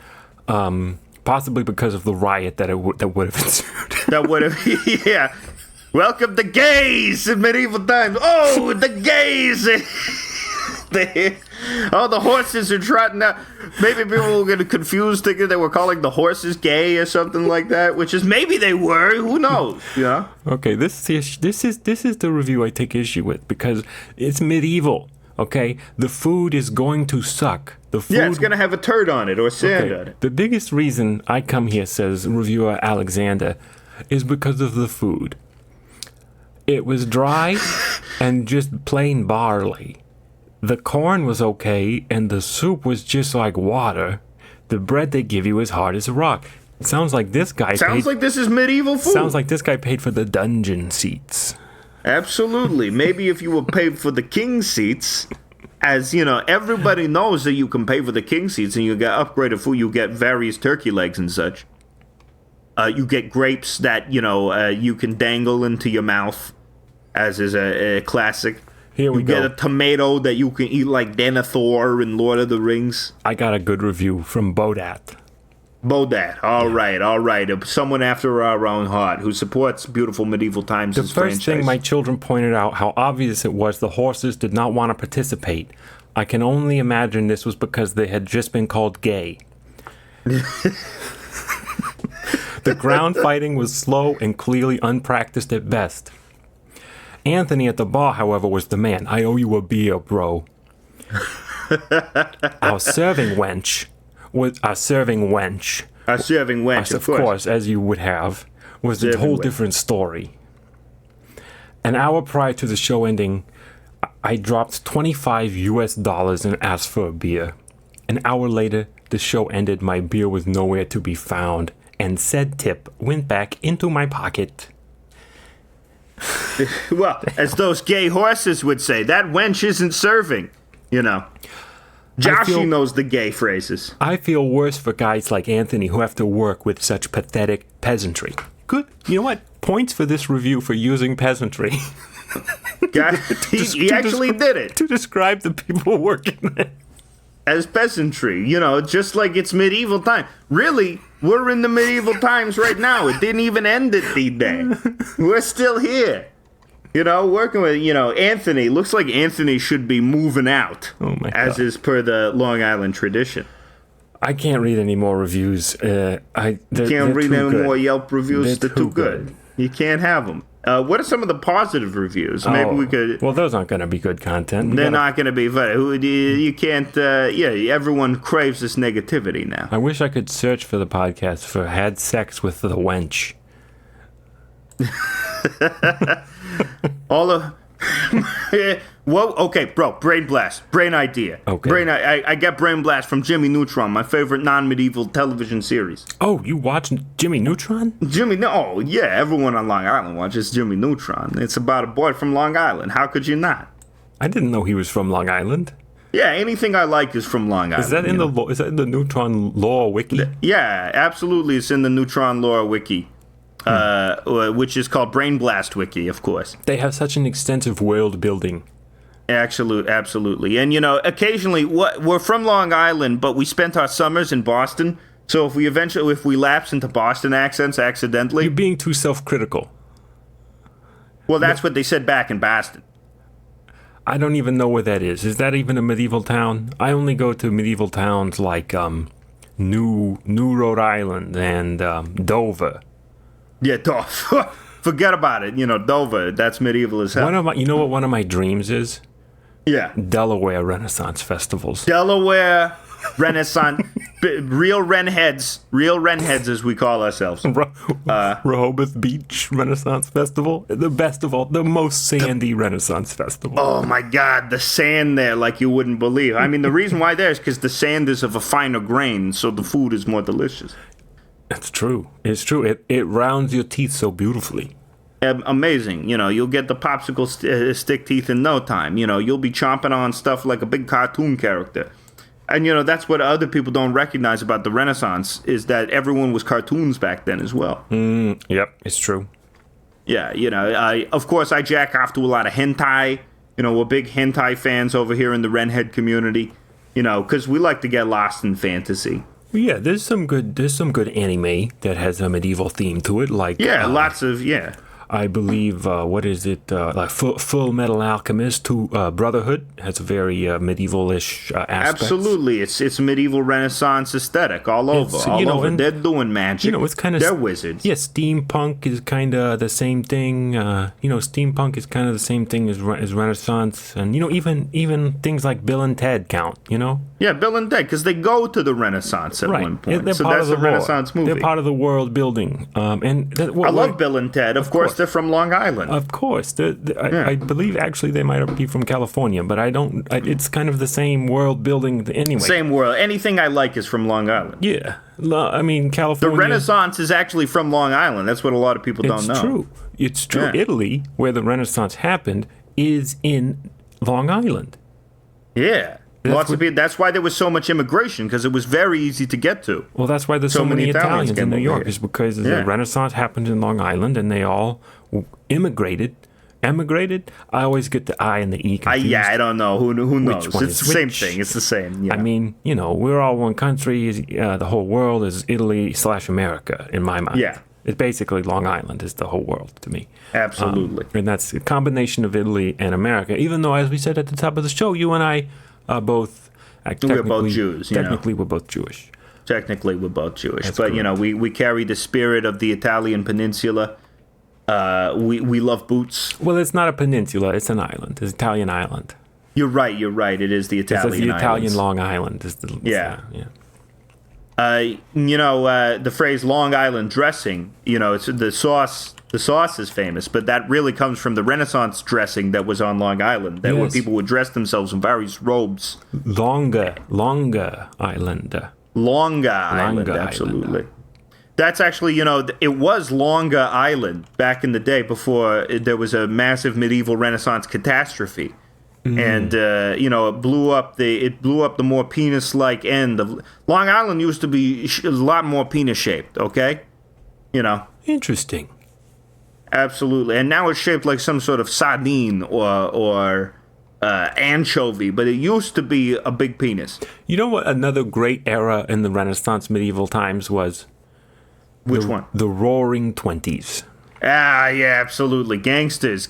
Possibly because of the riot that would have ensued. That would have, yeah. Welcome the gays in medieval times. Oh, the gays. The horses are trotting out. Maybe people were getting confused, thinking they were calling the horses gay or something like that, which is maybe they were. Who knows? Yeah. Okay, this is the review I take issue with because it's medieval. Okay, the food is going to suck. It's going to have a turd on it or sand on it. The biggest reason I come here, says reviewer Alexander, is because of the food. It was dry and just plain barley. The corn was okay, and the soup was just like water. The bread they give you is hard as a rock. It sounds like this guy Sounds like this is medieval food. Sounds like this guy paid for the dungeon seats. Absolutely. Maybe if you were paid for the king seats, as everybody knows that you can pay for the king seats and you get upgraded food, you get various turkey legs and such. You get grapes that, you can dangle into your mouth, as is a classic. Here we go. You get a tomato that you can eat like Denethor in Lord of the Rings. I got a good review from Bodat. All right. Someone after our own heart who supports beautiful medieval times. The first thing my children pointed out how obvious it was the horses did not want to participate. I can only imagine this was because they had just been called gay. The ground fighting was slow and clearly unpracticed at best. Anthony at the bar, however, was the man. I owe you a beer, bro. Our serving wench, of course, as you would have, was a whole different story. An hour prior to the show ending, I dropped $25 and asked for a beer. An hour later, the show ended, my beer was nowhere to be found, and said tip went back into my pocket. Well, as those gay horses would say, that wench isn't serving, Joshy knows the gay phrases. I feel worse for guys like Anthony who have to work with such pathetic peasantry. Good. You know what? Points for this review for using peasantry. He actually did it. To describe the people working there. As peasantry, just like it's medieval time. Really, we're in the medieval times right now. It didn't even end at D-Day. We're still here. Working with, Anthony. Looks like Anthony should be moving out. Oh my God. As is per the Long Island tradition. I can't read any more reviews. Can't read any more Yelp reviews. They're too good. You can't have them. What are some of the positive reviews? Maybe we could... Well, those aren't going to be good content. They're not going to be... You can't... everyone craves this negativity now. I wish I could search for the podcast for had sex with the wench. All of... Whoa, okay, bro, brain blast. Brain idea. Okay. I get brain blast from Jimmy Neutron, my favorite non-medieval television series. Oh, you watched Jimmy Neutron? Everyone on Long Island watches Jimmy Neutron. It's about a boy from Long Island. How could you not? I didn't know he was from Long Island. Yeah, anything I like is from Long Island. Is that in the Neutron lore wiki? Yeah, absolutely. It's in the Neutron lore wiki. Which is called Brain Blast Wiki, of course. They have such an extensive world building. Absolutely. And, occasionally, we're from Long Island, but we spent our summers in Boston. So if we lapse into Boston accents accidentally... You're being too self-critical. Well, that's what they said back in Boston. I don't even know where that is. Is that even a medieval town? I only go to medieval towns like New Rhode Island and Dover. Yeah, Dover. Forget about it. Dover, that's medieval as hell. You know what one of my dreams is? Yeah. Delaware Renaissance festivals. Delaware Renaissance. Real Renheads as we call ourselves. Rehoboth Beach Renaissance Festival. The best of all. The most sandy Renaissance festival. Oh, my God. The sand there like you wouldn't believe. I mean, the reason why there is because the sand is of a finer grain, so the food is more delicious. It's true. It's true. It rounds your teeth so beautifully. Amazing. You'll get the popsicle stick teeth in no time. You'll be chomping on stuff like a big cartoon character. And, that's what other people don't recognize about the Renaissance is that everyone was cartoons back then as well. Yep, it's true. Yeah, of course, I jack off to a lot of hentai. We're big hentai fans over here in the Renhead community, because we like to get lost in fantasy. Yeah, there's some good anime that has a medieval theme to it, like lots of I believe what is it like Full Metal Alchemist Brotherhood has a very medieval-ish aspect. Absolutely, it's medieval Renaissance aesthetic all over. And they're doing magic. It's kind of they're wizards. Yeah, steampunk is kind of the same thing. Steampunk is kind of the same thing as Renaissance, and even things like Bill and Ted count. Yeah, Bill and Ted, because they go to the Renaissance at one point. They're so part that's of the a Renaissance movie. They're part of the world building. I love Bill and Ted. Of course, they're from Long Island. Of course. I believe actually they might be from California, but it's kind of the same world building anyway. Same world. Anything I like is from Long Island. Yeah. I mean, California... The Renaissance is actually from Long Island. That's what a lot of people don't know. It's true. It's true. Yeah. Italy, where the Renaissance happened, is in Long Island. Yeah. That's why there was so much immigration, because it was very easy to get to. Well, that's why there's so many Italians in New York, is because the Renaissance happened in Long Island, and they all emigrated. I always get the I and the E confused. I don't know. Who knows? It's the same thing. It's the same. Yeah. I mean, we're all one country. The whole world is Italy/America, in my mind. Yeah. It's basically Long Island is the whole world to me. Absolutely. And that's a combination of Italy and America, even though, as we said at the top of the show, you and I we're both Jews. Technically, we're both Jewish. Technically, we're both Jewish. That's but, correct. We carry the spirit of the Italian peninsula. We love boots. Well, it's not a peninsula. It's an island. It's an Italian island. You're right. It is the Italian island. It's the Italian Long Island. The phrase Long Island dressing, it's the sauce. The sauce is famous, but that really comes from the Renaissance dressing that was on Long Island, where people would dress themselves in various robes. Longa Island. Longa Island, absolutely. That's actually, it was Longa Island back in the day before there was a massive medieval Renaissance catastrophe. And it blew up the more penis-like end of Long Island. Used to be a lot more penis-shaped, okay? You know. Interesting. Absolutely. And now it's shaped like some sort of sardine or anchovy, but it used to be a big penis. You know what another great era in the Renaissance medieval times was? Which one? The Roaring Twenties. Ah, yeah, absolutely. Gangsters.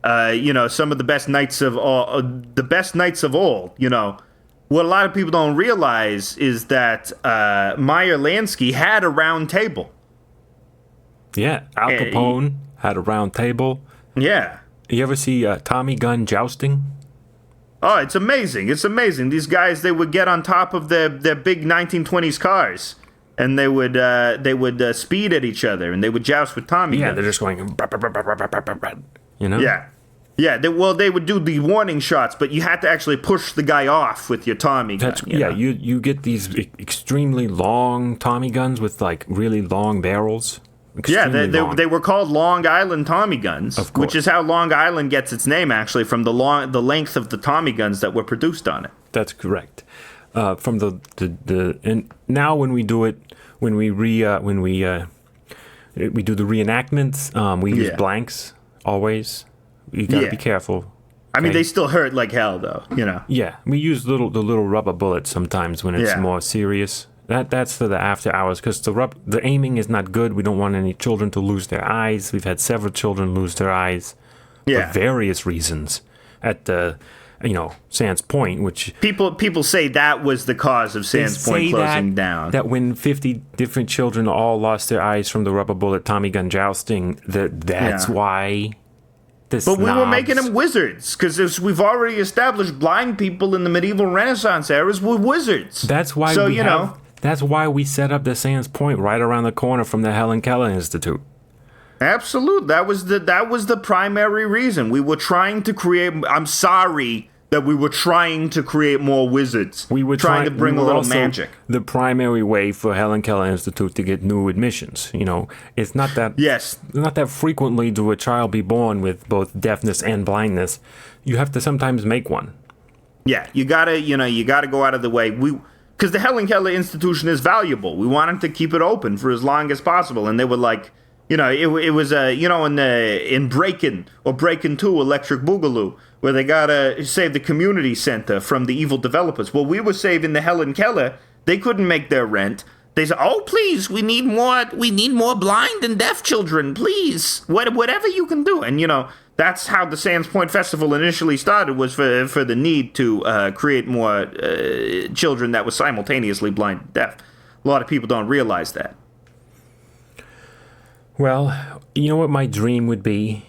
Some of the best knights of all, you know. What a lot of people don't realize is that Meyer Lansky had a round table. Yeah, Al Capone had a round table. Yeah. You ever see Tommy Gunn jousting? Oh, it's amazing. It's amazing. These guys, they would get on top of their big 1920s cars, and they would speed at each other, and they would joust with Tommy Yeah, guns. they're just going, you know? Yeah. Yeah, they would do the warning shots, but you had to actually push the guy off with your Tommy gun. You get these extremely long Tommy guns with like really long barrels. They were called Long Island Tommy guns, which is how Long Island gets its name, actually, from the length of the Tommy guns that were produced on it. That's correct. From and now when we do it, we do the reenactments, we use blanks always. You gotta be careful. Okay? I mean, they still hurt like hell, though. You know. Yeah, we use the little rubber bullets sometimes when it's more serious. That's for the after hours because the aiming is not good. We don't want any children to lose their eyes. We've had several children lose their eyes for various reasons at the Sands Point, which people say that was the cause of Sands Point closing down. That when 50 different children all lost their eyes from the rubber bullet Tommy gun jousting, that's why. But we were making them wizards, because we've already established blind people in the medieval Renaissance eras were wizards. That's why that's why we set up the Sands Point right around the corner from the Helen Keller Institute. Absolutely. That was the primary reason. We were trying to create... I'm sorry that we were trying to create more wizards. We were trying to bring a little magic. The primary way for Helen Keller Institute to get new admissions. You know, it's not that not that frequently do a child be born with both deafness and blindness. You have to sometimes make one. Yeah, you gotta go out of the way. Because the Helen Keller Institution is valuable. We wanted to keep it open for as long as possible, and they were like, it was in Breakin' or Breakin' 2 Electric Boogaloo, where they gotta save the community center from the evil developers. Well, we were saving the Helen Keller. They couldn't make their rent. They said, "Oh, please, we need more blind and deaf children, please. Whatever you can do." And that's how the Sands Point Festival initially started, was for the need to create more children that were simultaneously blind and deaf. A lot of people don't realize that. Well, you know what my dream would be?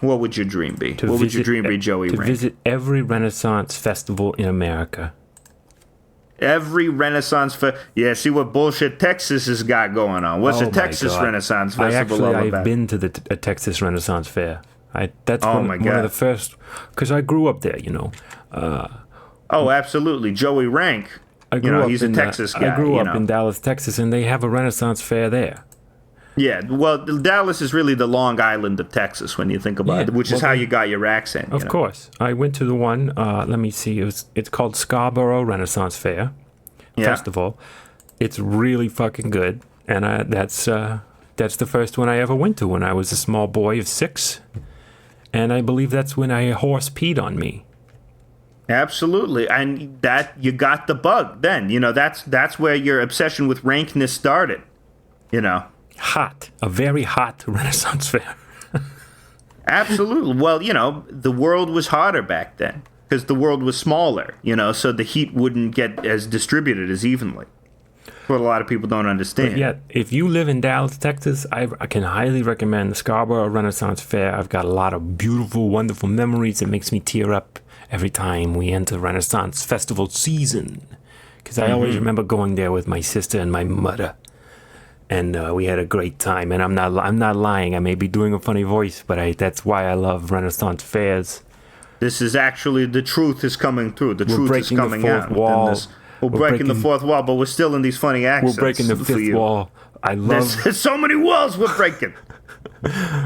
What would your dream be? What would your dream be, Joey? To visit every Renaissance festival in America. Every Renaissance see what bullshit Texas has got going on. What's a Texas Renaissance Festival all about? I've been to the Texas Renaissance Fair. That's one of the first, because I grew up there, absolutely. Joey Rank, he's a Texas guy. I grew up in Dallas, Texas, and they have a Renaissance Fair there. Yeah, well, Dallas is really the Long Island of Texas when you think about it, which is how you got your accent. Of course. I went to the one, let me see, it's called Scarborough Renaissance Fair Festival. It's really fucking good, and that's the first one I ever went to when I was a small boy of 6, and I believe that's when a horse peed on me. Absolutely, and that you got the bug then. That's where your obsession with rankness started, A very hot Renaissance fair. Absolutely. Well, the world was hotter back then because the world was smaller, so the heat wouldn't get as distributed as evenly. What a lot of people don't understand. But yet, if you live in Dallas, Texas, I can highly recommend the Scarborough Renaissance Fair. I've got a lot of beautiful, wonderful memories. It makes me tear up every time we enter Renaissance festival season, because I always remember going there with my sister and my mother. And we had a great time, and I'm not lying. I may be doing a funny voice, but that's why I love Renaissance fairs. This is actually, the truth is coming through. The truth is coming out. We're breaking the fourth wall, but we're still in these funny accents. We're breaking the fifth wall. There's so many walls we're breaking.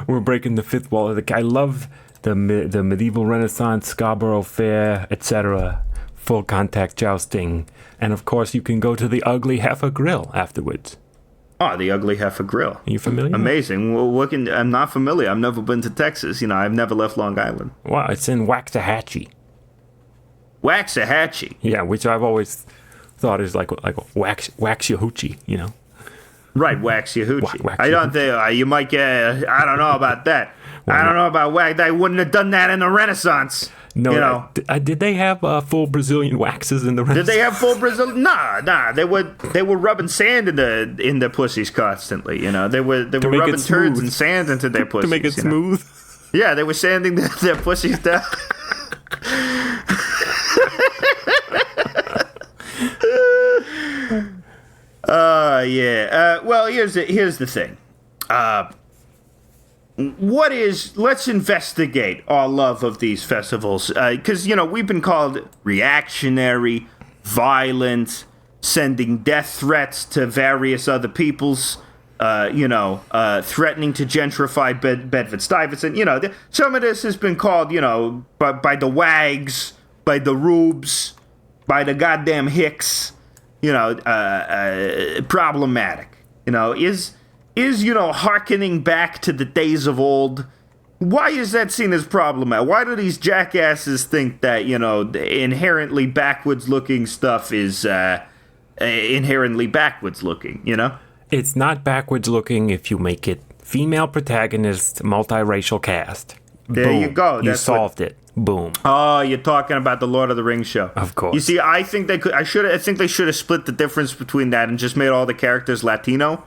We're breaking the fifth wall. I love the medieval Renaissance, Scarborough Fair, etc. Full contact jousting, and of course you can go to the Ugly Heifer Grill afterwards. Oh, the Ugly Heifer Grill. Are you familiar? Amazing. Well, I'm not familiar. I've never been to Texas. I've never left Long Island. Wow, it's in Waxahachie. Waxahachie. Yeah, which I've always thought is like Waxahachie, Right, Waxahachie. Waxahachie. I don't think you might get. I don't know about that. I don't know about wax. They wouldn't have done that in the Renaissance. No, did they have full Brazilian waxes in the Renaissance? Did they have full Brazil? Nah. They were rubbing sand in their pussies constantly. They were rubbing turds and sand into their pussies to make it smooth. Yeah, they were sanding their pussies down. Yeah. Well, here's the thing. Let's investigate our love of these festivals. Because, we've been called reactionary, violent, sending death threats to various other peoples, threatening to gentrify Bedford-Stuyvesant. Some of this has been called, by the wags, by the rubes, by the goddamn hicks, problematic. Is hearkening back to the days of old. Why is that seen as problematic? Why do these jackasses think that, inherently backwards looking stuff is inherently backwards looking, It's not backwards looking if you make it female protagonist, multiracial cast. There Boom. you go. You solved it. Boom. Oh, you're talking about the Lord of the Rings show. Of course. You see, I think they should have split the difference between that and just made all the characters Latino.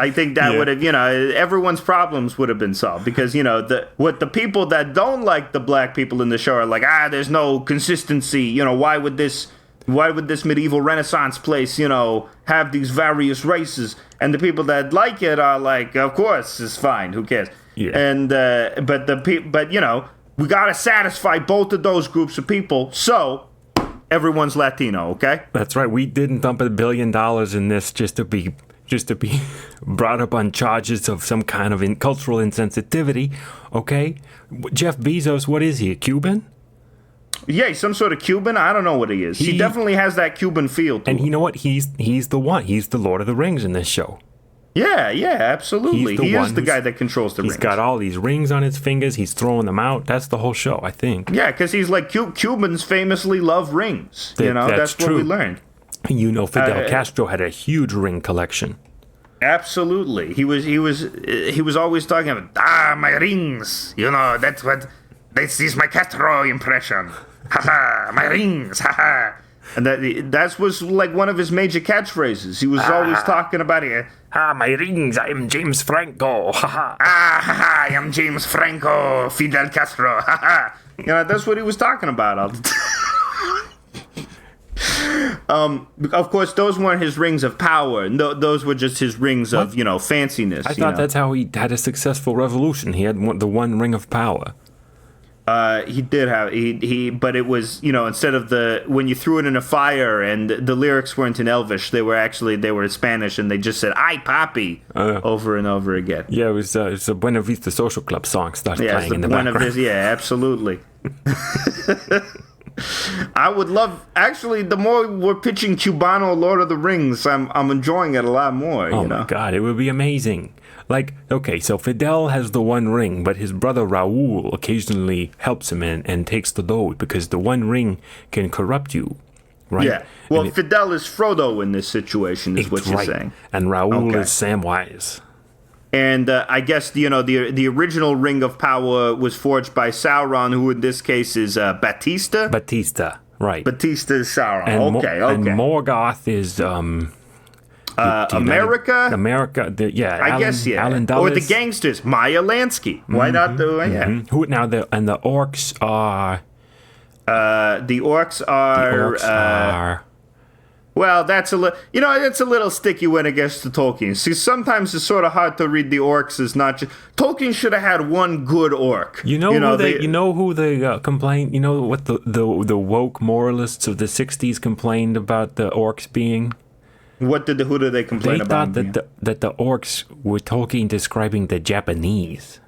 I think that would have, everyone's problems would have been solved because, the people that don't like the black people in the show are like, there's no consistency. Why would this medieval Renaissance place, have these various races? And the people that like it are like, of course, it's fine. Who cares? Yeah. And, we got to satisfy both of those groups of people. So everyone's Latino. Okay. That's right. We didn't dump $1 billion in this just to be brought up on charges of some kind of cultural insensitivity, okay? Jeff Bezos, what is he, a Cuban? Yeah, he's some sort of Cuban. I don't know what he is. He definitely has that Cuban feel to him. And you know what? He's the one. He's the Lord of the Rings in this show. Yeah, absolutely. He is the guy that controls the rings. He's got all these rings on his fingers. He's throwing them out. That's the whole show, I think. Yeah, because he's like, Cubans famously love rings. That's what we learned. Fidel Castro had a huge ring collection. Absolutely. He was always talking about, my rings. This is my Castro impression. Haha, my rings. Haha. And that was like one of his major catchphrases. He was always talking about it. My rings, I am James Franco. Haha. I am James Franco, Fidel Castro. Haha. That's what he was talking about all the time. Of course, those weren't his rings of power. No, those were just his rings of, fanciness. I thought that's how he had a successful revolution. He had the one ring of power. He did have but it was instead of when you threw it in a fire and the lyrics weren't in Elvish, they were in Spanish and they just said "Ay papi" over and over again. Yeah, it was a Buena Vista Social Club song started playing in the background. Absolutely. I would love. Actually, the more we're pitching Cubano Lord of the Rings, I'm enjoying it a lot more. Oh my God, it would be amazing. Like, okay, so Fidel has the one ring, but his brother Raul occasionally helps him and takes the load because the one ring can corrupt you, right? Yeah. Well, Fidel is Frodo in this situation, is what you're saying. And Raul is Samwise. And I guess, the original Ring of Power was forged by Sauron, who in this case is Batista. Batista, right. Batista is Sauron. And okay. And Morgoth is... America? I guess, yeah. Alan Dulles. Or the gangsters, Maya Lansky. Why not the... Yeah. Mm-hmm. The orcs are... The orcs are... Well, that's a little, it's a little sticky when it gets to Tolkien. See, sometimes it's sort of hard to read the orcs as not just... Tolkien should have had one good orc. Who they complained? You know what the woke moralists of the 60s complained about the orcs being? Who did they complain about? They thought that the orcs were Tolkien describing the Japanese.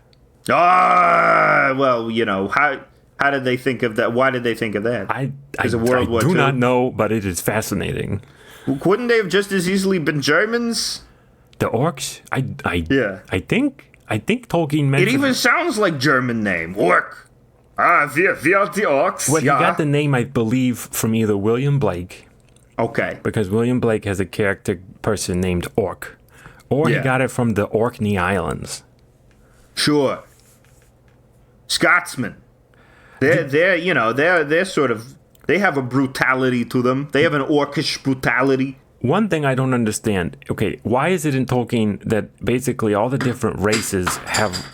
Well, how did they think of that? Why did they think of that? I do not know, but it is fascinating. Couldn't they have just as easily been Germans? The orcs? Yeah. I think Tolkien It mentioned... even sounds like German name. Orc. Wir are the orcs. Well, he yeah. got the name, I believe, from either William Blake, Okay. because William Blake has a character person named Orc, or he Yeah. got it from the Orkney Islands. Sure. Scotsmen. They're sort of, they have a brutality to them. They have an orcish brutality. One thing I don't understand, okay, why is it in Tolkien that basically all the different races have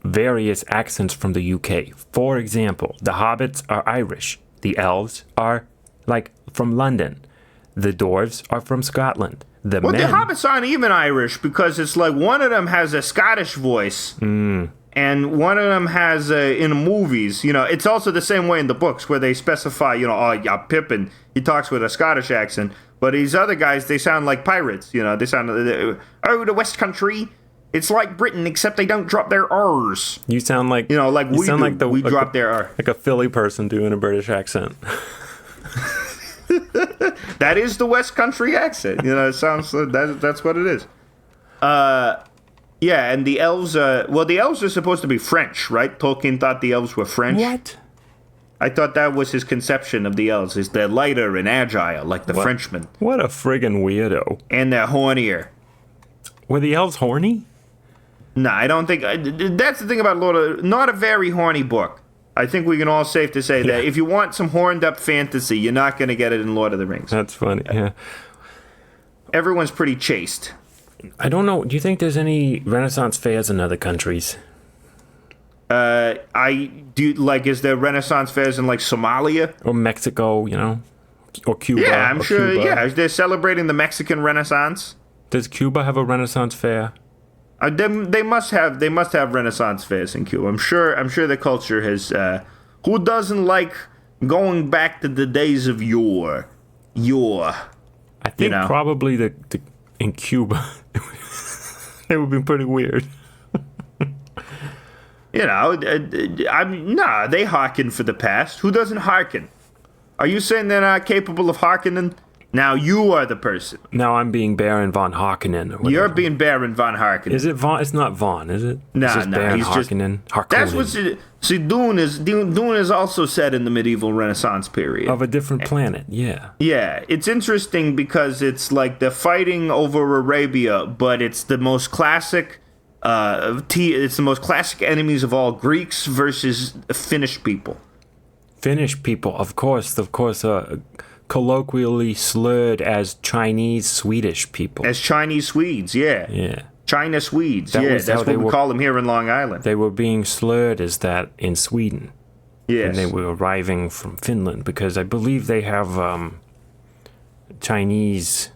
various accents from the UK? For example, the hobbits are Irish. The elves are, like, from London. The dwarves are from Scotland. The Well, men... the hobbits aren't even Irish because it's like one of them has a Scottish voice. And one of them has, in the movies, it's also the same way in the books where they specify, Pippin, he talks with a Scottish accent. But these other guys, they sound like pirates, they sound, the West Country, it's like Britain, except they don't drop their R's. You sound like... Like we sound do, like we drop their R. Like a Philly person doing a British accent. That is the West Country accent, it sounds, that's what it is. Yeah, and the elves, the elves are supposed to be French, right? Tolkien thought the elves were French. What? I thought that was his conception of the elves, is they're lighter and agile, like the Frenchmen. What a friggin' weirdo. And they're hornier. Were the elves horny? No, I don't think, that's the thing about not a very horny book. I think we can all safe to say that if you want some horned up fantasy, you're not going to get it in Lord of the Rings. That's funny, yeah. Everyone's pretty chaste. I don't know, do you think there's any Renaissance fairs in other countries? Is there Renaissance fairs in, like, Somalia? Or Mexico, Or Cuba? Yeah, I'm sure, Cuba. yeah. They're celebrating the Mexican Renaissance. Does Cuba have a Renaissance fair? They must have Renaissance fairs in Cuba. I'm sure the culture has. Who doesn't like going back to the days of yore? I think probably the in Cuba, it would be pretty weird. They hearken for the past. Who doesn't hearken? Are you saying they're not capable of hearkening? Now you are the person. Now I'm being Baron von Harkonnen. You're being Baron von Harkonnen. Is it Von? It's not Von, is it? No, Baron he's Harkonnen. just. That's what. See, Dune is also set in the medieval Renaissance period of a different planet. Yeah. Yeah, it's interesting because it's like they're fighting over Arabia, but it's the most classic. It's the most classic enemies of all: Greeks versus Finnish people. Finnish people, of course. Colloquially slurred as Chinese Swedish people. As Chinese Swedes, yeah. Yeah. China Swedes, that's what we call them here in Long Island. They were being slurred as that in Sweden. Yes. And they were arriving from Finland because I believe they have Chinese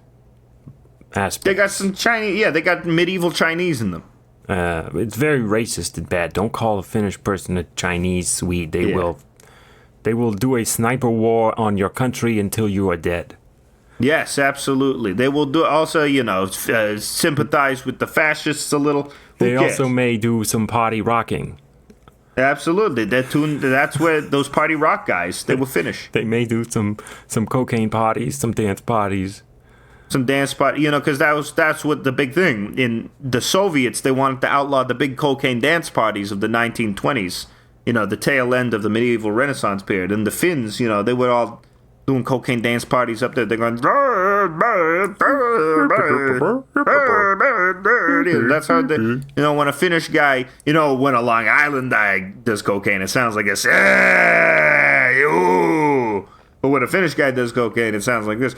aspects. They got some Chinese, they got medieval Chinese in them. It's very racist and bad. Don't call a Finnish person a Chinese Swede. They will do a sniper war on your country until you are dead. Yes, absolutely. They will do also, sympathize with the fascists a little. They also may do some party rocking. Absolutely. That's where those party rock guys, they will finish. They may do some cocaine parties, some dance parties. Some dance party, because that's what the big thing. In the Soviets, they wanted to outlaw the big cocaine dance parties of the 1920s. The tail end of the medieval Renaissance period. And the Finns, they were all doing cocaine dance parties up there. They're going... That's how they... when a Finnish guy... when a Long Island guy does cocaine, it sounds like this. But when a Finnish guy does cocaine, it sounds like this.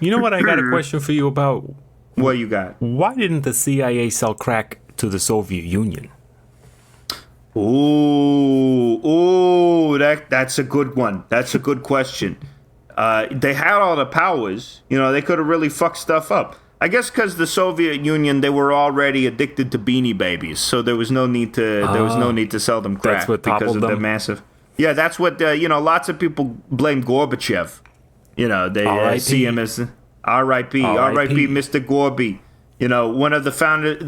You know what I got a question for you about? What you got? Why didn't the CIA sell crack to the Soviet Union? That's a good one. That's a good question. They had all the powers. They could have really fucked stuff up. I guess because the Soviet Union, they were already addicted to Beanie Babies, so there was no need to sell them crack because of the massive. Yeah, that's what lots of people blame Gorbachev. They see him as R.I.P. R.I.P. Mr. Gorby. One of the founders.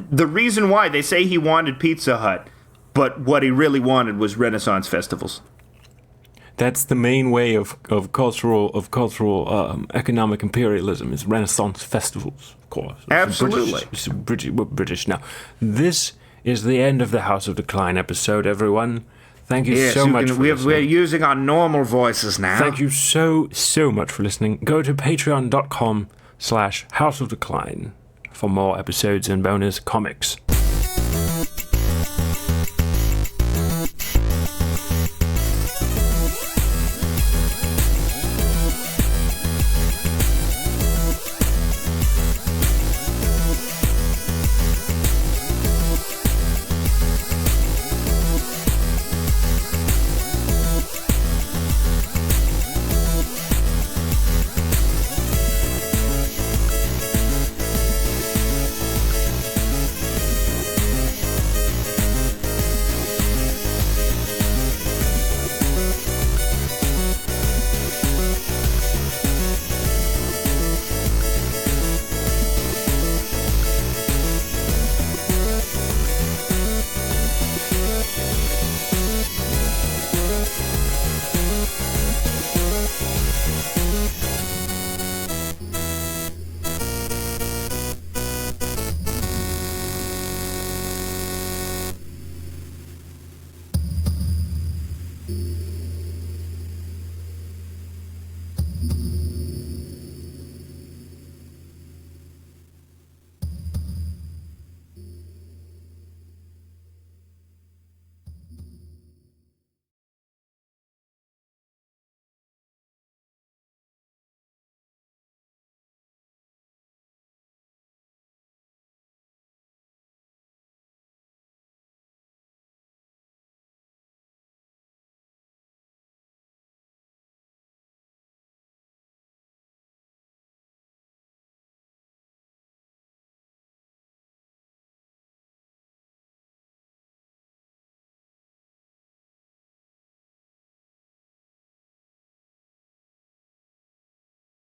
The reason why they say he wanted Pizza Hut, but what he really wanted was Renaissance festivals. That's the main way of cultural economic imperialism is Renaissance festivals, of course. Absolutely. We're British now. This is the end of the House of Decline episode, everyone. Thank you so much for listening. We're using our normal voices now. Thank you so much for listening. Go to patreon.com/House of Decline for more episodes and bonus comics.